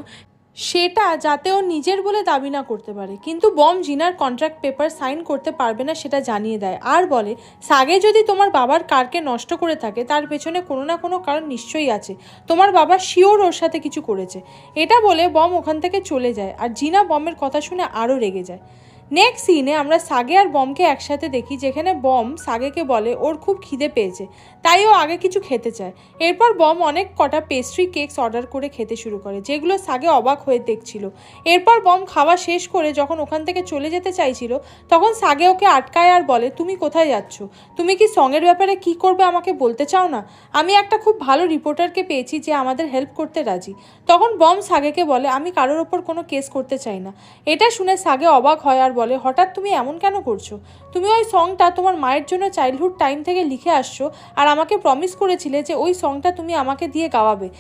সেটা যাতে ও নিজের বলে দাবি না করতে পারে। কিন্তু বম জিনার কন্ট্রাক্ট পেপার সাইন করতে পারবে না সেটা জানিয়ে দেয়, আর বলে, সাগে যদি তোমার বাবার কারকে নষ্ট করে থাকে তার পেছনে কোনো না কোনো কারণ নিশ্চয়ই আছে, তোমার বাবা শিওর ওর সাথে কিছু করেছে। এটা বলে বম ওখান থেকে চলে যায়, আর জিনা বমের কথা শুনে আরও রেগে যায়। নেক্সট সিনে আমরা সাগে আর বমকে একসাথে দেখি, যেখানে বম সাগেকে বলে ওর খুব খিদে পেয়েছে, তাই ও আগে কিছু খেতে চায়। এরপর বম অনেক কটা পেস্ট্রি কেকস অর্ডার করে খেতে শুরু করে, যেগুলো সাগে অবাক হয়ে দেখছিল। এরপর বম খাওয়া শেষ করে যখন ওখান থেকে চলে যেতে চাইছিল, তখন সাগে ওকে আটকায় আর বলে, তুমি কোথায় যাচ্ছ? তুমি কি সঙের ব্যাপারে কি করবে আমাকে বলতে চাও না? আমি একটা খুব ভালো রিপোর্টারকে পেয়েছি যে আমাদের হেল্প করতে রাজি। তখন বম সাগেকে বলে, আমি কারোর ওপর কোনো কেস করতে চাই না। এটা শুনে সাগে অবাক হয় আর বলে, হঠাৎ তুমি এমন কেন করছো? তুমি ওই সংটা তোমার মায়ের জন্য চাইল্ডহুড টাইম থেকে লিখে আসছো, আর আমাকে প্রমিস করেছিলে যে ওই সংটা তুমি আমাকে দিয়ে গাওয়াবে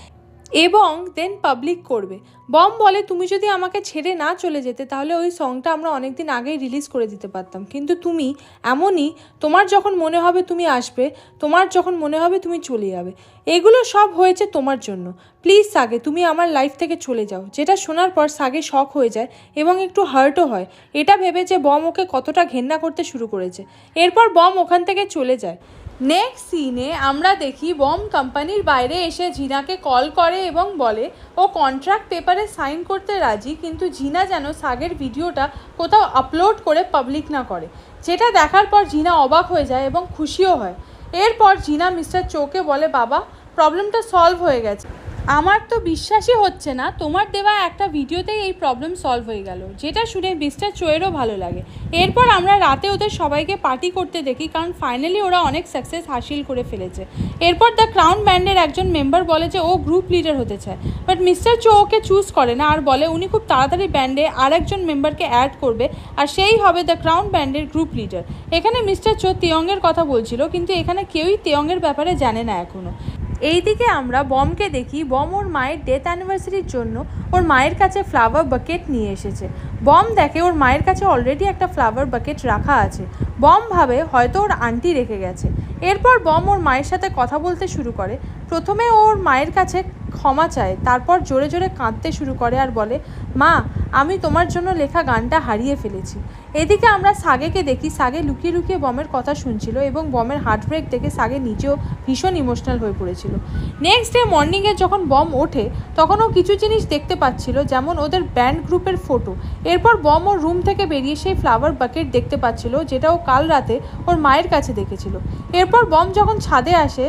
এবং দেন পাবলিক করবে। বম বলে, তুমি যদি আমাকে ছেড়ে না চলে যেতে তাহলে ওই সংটা আমরা অনেকদিন আগেই রিলিজ করে দিতে পারতাম, কিন্তু তুমি এমনই, তোমার যখন মনে হবে তুমি আসবে, তোমার যখন মনে হবে তুমি চলে যাবে, এগুলো সব হয়েছে তোমার জন্য। প্লিজ সাগে, তুমি আমার লাইফ থেকে চলে যাও। যেটা শোনার পর সাগে শক হয়ে যায় এবং একটু হার্টও হয়, এটা ভেবে যে বম ওকে কতটা ঘেন্না করতে শুরু করেছে। এরপর বম ওখান থেকে চলে যায়। নেক্সট সিনে আমরা দেখি বম কোম্পানির বাইরে এসে জিনাকে কল করে এবং বলে ও কন্ট্রাক্ট পেপারে সাইন করতে রাজি, কিন্তু জিনা যেন সাগের ভিডিওটা কোথাও আপলোড করে পাবলিক না করে। যেটা দেখার পর জিনা অবাক হয়ে যায় এবং খুশিও হয়। এরপর জিনা মিস্টার চোকে বলে, বাবা, প্রবলেমটা সলভ হয়ে গেছে। আমার তো বিশ্বাসই হচ্ছে না তোমার দেওয়া একটা ভিডিওতেই এই প্রবলেম সলভ হয়ে গেল, যেটা শুনে মিস্টার চোয়েরও ভালো লাগে। এরপর আমরা রাতে ওদের সবাইকে পার্টি করতে দেখি, কারণ ফাইনালি ওরা অনেক সাকসেস হাসিল করে ফেলেছে। এরপর দ্য ক্রাউন ব্যান্ডের একজন মেম্বার বলে যে ও গ্রুপ লিডার হতে চায়, বাট মিস্টার চো ওকে চুজ করে না আর বলে উনি খুব তাড়াতাড়ি ব্যান্ডে আর একজন মেম্বারকে অ্যাড করবে আর সেই হবে দ্য ক্রাউন ব্যান্ডের গ্রুপ লিডার। এখানে মিস্টার চো তেয়ংয়ের কথা বলছিল, কিন্তু এখানে কেউই তেয়ংয়ের ব্যাপারে জানে না এখনও। এইদিকে আমরা বমকে দেখি, বম ওর মায়ের ডেথ অ্যানিভার্সারির জন্য ওর মায়ের কাছে ফ্লাওয়ার বাকেট নিয়ে এসেছে। বম দেখে ওর মায়ের কাছে অলরেডি একটা ফ্লাওয়ার বাকেট রাখা আছে। বম ভাবে হয়তো ওর আন্টি রেখে গেছে। এরপর বম ওর মায়ের সাথে কথা বলতে শুরু করে। প্রথমে ওর মায়ের কাছে ক্ষমা চায়, তারপর জোরে জোরে কাঁদতে শুরু করে আর বলে, মা, আমি তোমার জন্য লেখা গানটা হারিয়ে ফেলেছি। এদিকে আমরা সাগেকে দেখি, সাগে লুকিয়ে লুকিয়ে বমের কথা শুনছিল এবং বমের হার্ট ব্রেক দেখে সাগে নিজেও ভীষণ ইমোশনাল হয়ে পড়েছিল। নেক্সট ডে মর্নিংয়ে যখন বম ওঠে তখন ও কিছু জিনিস দেখতে পাচ্ছিল, যেমন ওদের ব্যান্ড গ্রুপের ফটো। এরপর বম ওর রুম থেকে বেরিয়ে সেই ফ্লাওয়ার বাকেট দেখতে পাচ্ছিল, যেটা ও কাল রাতে ওর মায়ের কাছে দেখেছিল। এরপর বম যখন ছাদে আসে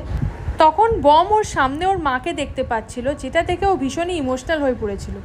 তখন বম ওর সামনে ওর মাকে দেখতে পাচ্ছিল, যেটা দেখে ও ভীষণই ইমোশনাল হয়ে পড়েছিল।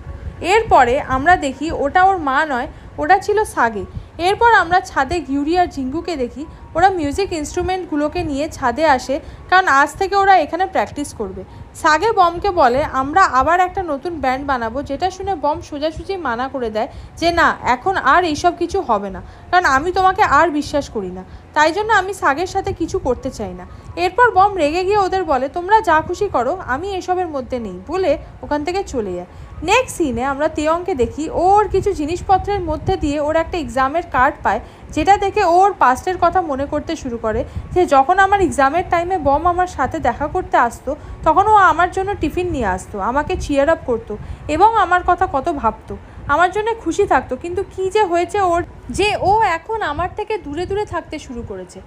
এরপরে আমরা দেখি ওটা ওর মা নয়, ওটা ছিল সাগে। এরপর আমরা ছাদে গিউরি আর জিঙ্গুকে দেখি, ওরা মিউজিক ইনস্ট্রুমেন্টগুলোকে নিয়ে ছাদে আসে, কারণ আজ থেকে ওরা এখানে প্র্যাকটিস করবে। সাগে বমকে বলে আমরা আবার একটা নতুন ব্যান্ড বানাবো, যেটা শুনে বম সোজাসুজি মানা করে দেয় যে না, এখন আর এইসব কিছু হবে না, কারণ আমি তোমাকে আর বিশ্বাস করি না, তাই জন্য আমি সাগের সাথে কিছু করতে চাই না। এরপর বম রেগে গিয়ে ওদের বলে তোমরা যা খুশি করো, আমি এসবের মধ্যে নেই বলে ওখান থেকে চলে যায়। নেক্সট সিনে আমরা তেয়ংকে দেখি, ওর কিছু জিনিসপত্রের মধ্যে দিয়ে ওর একটা এক্সামের কার্ড পায়, যেটা দেখে ওর পাস্টের কথা মনে করতে শুরু করে, যে যখন আমার এক্সামের টাইমে বম আমার সাথে দেখা করতে আসতো তখন ও আমার জন্য টিফিন নিয়ে আসতো, আমাকে চিয়ার আপ করতো এবং আমার কথা কত ভাবতো, আমার জন্য খুশি থাকতো। কিন্তু কী যে হয়েছে ওর, যে ও এখন আমার থেকে দূরে দূরে থাকতে শুরু করেছে।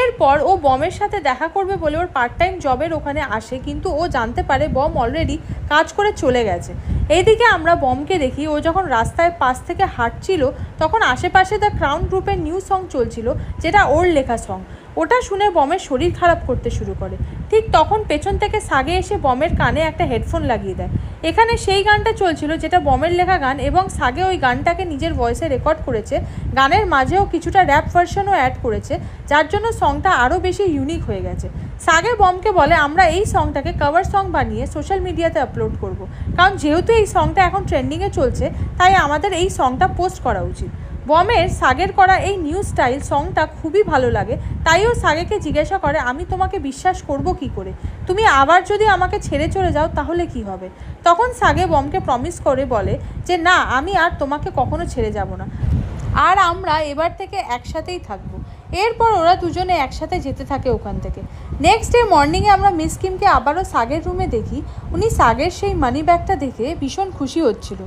এরপর ও বমের সাথে দেখা করবে বলে ওর পার্ট টাইম জবের ওখানে আসে, কিন্তু ও জানতে পারে বম অলরেডি কাজ করে চলে গেছে। এইদিকে আমরা বমকে দেখি, ও যখন রাস্তায় পাশ থেকে হাঁটছিল তখন আশেপাশে দ্য ক্রাউন গ্রুপের নিউ সং চলছিল, যেটা ওর লেখা সং। ওটা শুনে বমের শরীর খারাপ করতে শুরু করে। ঠিক তখন পেছন থেকে সাগে এসে বমের কানে একটা হেডফোন লাগিয়ে দেয়। এখানে সেই গানটা চলছিল যেটা বমের লেখা গান, এবং সাগে ওই গানটাকে নিজের ভয়েসে রেকর্ড করেছে। গানের মাঝেও কিছুটা র্যাপ ভার্সনও অ্যাড করেছে, যার জন্য সংটা আরও বেশি ইউনিক হয়ে গেছে। সাগে বমকে বলে আমরা এই সংটাকে কভার সং বানিয়ে সোশ্যাল মিডিয়াতে আপলোড করব, কারণ যেহেতু এই সংটা এখন ট্রেন্ডিংয়ে চলছে তাই আমাদের এই সংটা পোস্ট করা উচিত। বমের সাগের করা এই নিউ স্টাইল সংটা খুবই ভালো লাগে, তাই ও সাগেকে জিজ্ঞাসা করে আমি তোমাকে বিশ্বাস করব কি করে, তুমি আবার যদি আমাকে ছেড়ে চলে যাও তাহলে কি হবে। তখন সাগে বমকে প্রমিস করে বলে যে না, আমি আর তোমাকে কখনো ছেড়ে যাব না, আর আমরা এবার থেকে একসাথেই থাকবো। এরপর ওরা দুজনে একসাথে যেতে থাকে ওখান থেকে। নেক্সট ডে মর্নিংয়ে আমরা মিস কিমকে আবারও সাগের রুমে দেখি। উনি সাগের সেই মানি ব্যাগটা দেখে ভীষণ খুশি হচ্ছিল।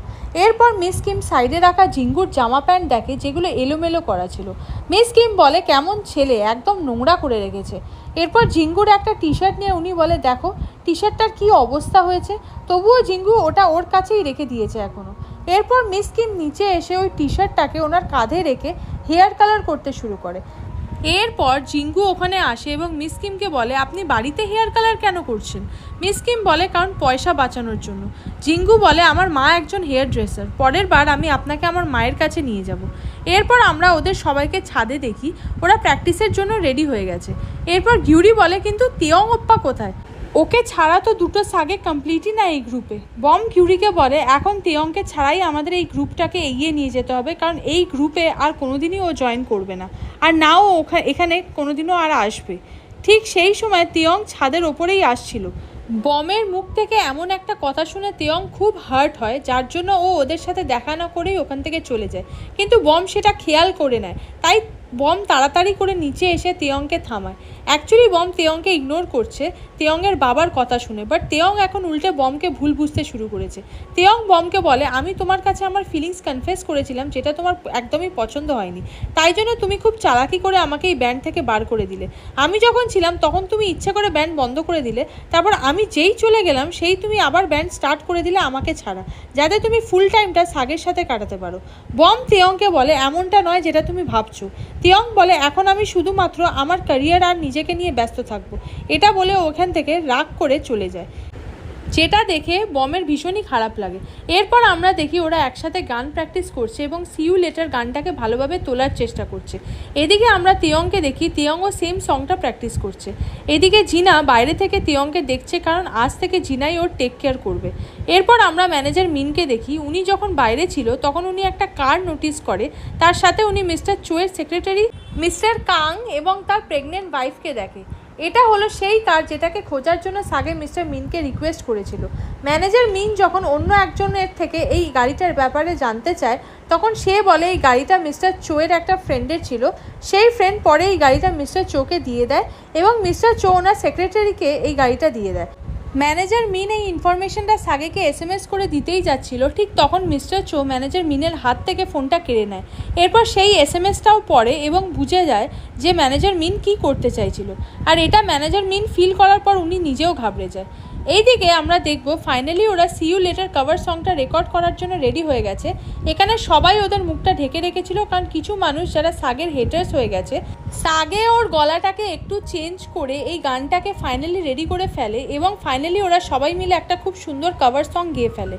এরপর মিস কিম সাইডে রাখা জিঙ্গুর জামা প্যান্ট দেখে, যেগুলো এলোমেলো করা ছিল। মিস কিম বলে কেমন ছেলে, একদম নোংরা করে রেখেছে। এরপর জিঙ্গুর একটা টি শার্ট নিয়ে উনি বলে দেখো টি শার্টটার কী অবস্থা হয়েছে, তবুও জিঙ্গু ওটা ওর কাছেই রেখে দিয়েছে এখনও। এরপর মিস কিম নিচে এসে ওই টি শার্টটাকে ওনার কাঁধে রেখে হেয়ার কালার করতে শুরু করে। এরপর জিঙ্গু ওখানে আসে এবং মিস কিমকে বলে আপনি বাড়িতে হেয়ার কালার কেন করছেন। মিস কিম বলে কারণ পয়সা বাঁচানোর জন্য। জিঙ্গু বলে আমার মা একজন হেয়ার ড্রেসার, পরের বার আমি আপনাকে আমার মায়ের কাছে নিয়ে যাব। এরপর আমরা ওদের সবাইকে ছাদে দেখি, ওরা প্র্যাকটিসের জন্য রেডি হয়ে গেছে। এরপর গিউরি বলে কিন্তু তেয়ং ওপ্পা কোথায়, ওকে ছাড়া তো দুটো সাগে কমপ্লিটই না এই গ্রুপে। বম কিউরিকে বলে এখন তেয়ংকে ছাড়াই আমাদের এই গ্রুপটাকে এগিয়ে নিয়ে যেতে হবে, কারণ এই গ্রুপে আর কোনোদিনই ও জয়েন করবে না, আর নাও এখানে কোনোদিনও আর আসবে। ঠিক সেই সময় তেয়ং ছাদের ওপরেই আসছিল। বমের মুখ থেকে এমন একটা কথা শুনে তেয়ং খুব হার্ট হয়, যার জন্য ও ওদের সাথে দেখা না করেই ওখান থেকে চলে যায়, কিন্তু বম সেটা খেয়াল করে নেয়। তাই বম তাড়াতাড়ি করে নিচে এসে তেয়ংকে থামায়। অ্যাকচুয়ালি বম তেয়ংকে ইগনোর করছে তেয়ংয়ের বাবার কথা শুনে, বাট তেয়ং এখন উল্টে বমকে ভুল বুঝতে শুরু করেছে। তেয়ং বমকে বলে, আমি তোমার কাছে আমার ফিলিংস কনফেস করেছিলাম যেটা তোমার একদমই পছন্দ হয়নি, তাই জন্য তুমি খুব চালাকি করে আমাকে এই ব্যান্ড থেকে বার করে দিলে। আমি যখন ছিলাম তখন তুমি ইচ্ছে করে ব্যান্ড বন্ধ করে দিলে, তারপর আমি যেই চলে গেলাম সেই তুমি আবার ব্যান্ড স্টার্ট করে দিলে আমাকে ছাড়া, যাতে তুমি ফুল টাইমটা সাগের সাথে কাটাতে পারো। বম তেয়ংকে বলে, এমনটা নয় যেটা তুমি ভাবছো। তেয়ং বলে, এখন আমি শুধুমাত্র আমার ক্যারিয়ার আর নিজেকে নিয়ে ব্যস্ত থাকবো। এটা বলে ওখান থেকে রাগ করে চলে যায়, যেটা দেখে বমের ভীষণই খারাপ লাগে। এরপর আমরা দেখি ওরা একসাথে গান প্র্যাকটিস করছে এবং সি ইউ লেটার গানটাকে ভালোভাবে তোলার চেষ্টা করছে। এদিকে আমরা তেয়ংকে দেখি, তেয়ংও সেম সংটা প্র্যাকটিস করছে। এদিকে জিনা বাইরে থেকে তেয়ংকে দেখছে, কারণ আজ থেকে জিনাই ওর টেক কেয়ার করবে। এরপর আমরা ম্যানেজার মিনকে দেখি, উনি যখন বাইরে ছিল তখন উনি একটা কার নোটিস করে, তার সাথে উনি মিস্টার চোয়ের সেক্রেটারি মিস্টার কাং এবং তার প্রেগনেন্ট ওয়াইফকে দেখে। এটা হলো সেই কার যেটাকে খোঁজার জন্য সাগে মিস্টার মিনকে রিকোয়েস্ট করেছিল। ম্যানেজার মিন যখন অন্য একজনের থেকে এই গাড়িটার ব্যাপারে জানতে চায়, তখন সে বলে এই গাড়িটা মিস্টার চোয়ের একটা ফ্রেন্ডের ছিল, সেই ফ্রেন্ড পরে এই গাড়িটা মিস্টার চোকে দিয়ে দেয় এবং মিস্টার চো ওনার সেক্রেটারিকে এই গাড়িটা দিয়ে দেয়। ম্যানেজার মিন এই ইনফরমেশনটা সাগেকে এসএমএস করে দিতেই যাচ্ছিল, ঠিক তখন মিস্টার চো ম্যানেজার মিনের হাত থেকে ফোনটা কেড়ে নেয়। এরপর সেই এসএমএসটাও পড়ে এবং বুঝে যায় যে ম্যানেজার মিন কী করতে চাইছিল, আর এটা ম্যানেজার মিন ফিল করার পর উনি নিজেও ঘাবড়ে যায়। এইদিকে আমরা দেখব ফাইনালি ওরা সি ইউ লেটার কভার সংটা রেকর্ড করার জন্য রেডি হয়ে গেছে। এখানে সবাই ওদের মুখটা ঢেকে রেখেছিল, কারণ কিছু মানুষ যারা সাগের হেটার্স হয়ে গেছে, সাগে ওর গলাটাকে একটু চেঞ্জ করে এই গানটাকে ফাইনালি রেডি করে ফেলে এবং ফাইনালি ওরা সবাই মিলে একটা খুব সুন্দর কভার সং গেয়ে ফেলে।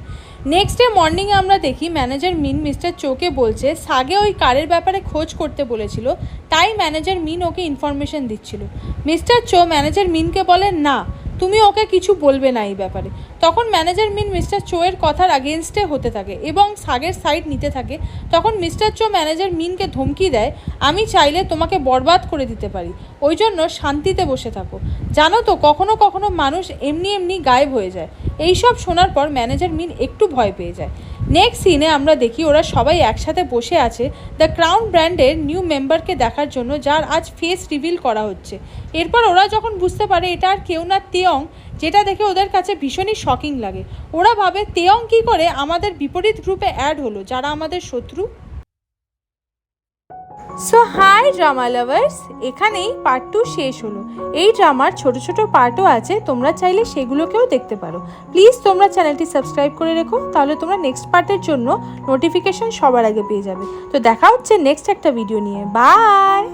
নেক্সট ডে মর্নিংয়ে আমরা দেখি ম্যানেজার মিন মিস্টার চোকে বলছে সাগে ওই কারের ব্যাপারে খোঁজ করতে বলেছিল, তাই ম্যানেজার মিন ওকে ইনফরমেশন দিচ্ছিল। মিস্টার চো ম্যানেজার মিনকে বলে, না তুমি ওকে কিছু বলবে না এই ব্যাপারে। তখন ম্যানেজার মিন মিস্টার চোয়ের কথার আগেনস্টে হতে থাকে এবং সাগের সাইড নিতে থাকে। তখন মিস্টার চো ম্যানেজার মিনকে ধমকি দেয়, আমি চাইলে তোমাকে বরবাদ করে দিতে পারি, ওই জন্য শান্তিতে বসে থাকো। জানো তো কখনো কখনো মানুষ এমনি এমনি গায়েব হয়ে যায়। এইসব শোনার পর ম্যানেজার মিন একটু ভয় পেয়ে যায়। নেক্সট সিনে আমরা দেখি ওরা সবাই একসাথে বসে আছে দ্য ক্রাউন ব্র্যান্ডের নিউ মেম্বারকে দেখার জন্য, যার আজ ফেস রিভিল করা হচ্ছে। এরপর ওরা যখন বুঝতে পারে এটা আর কেউ না তেয়ং, যেটা দেখে ওদের কাছে ভীষণই শকিং লাগে। ওরা ভাবে তেয়ং কী করে আমাদের বিপরীত গ্রুপে অ্যাড হলো, যারা আমাদের শত্রু। সো হাই ড্রামা লাভার্স, এখানেই পার্ট 2 শেষ হলো। এই ড্রামার ছোট ছোট পার্টও আছে, তোমরা চাইলে সেগুলোকেও দেখতে পারো। প্লিজ তোমরা চ্যানেলটি সাবস্ক্রাইব করে রেখো, তাহলে তোমরা নেক্সট পার্টের জন্য নোটিফিকেশন সবার আগে পেয়ে যাবে। তো দেখা হচ্ছে নেক্সট একটা ভিডিও নিয়ে। বাই।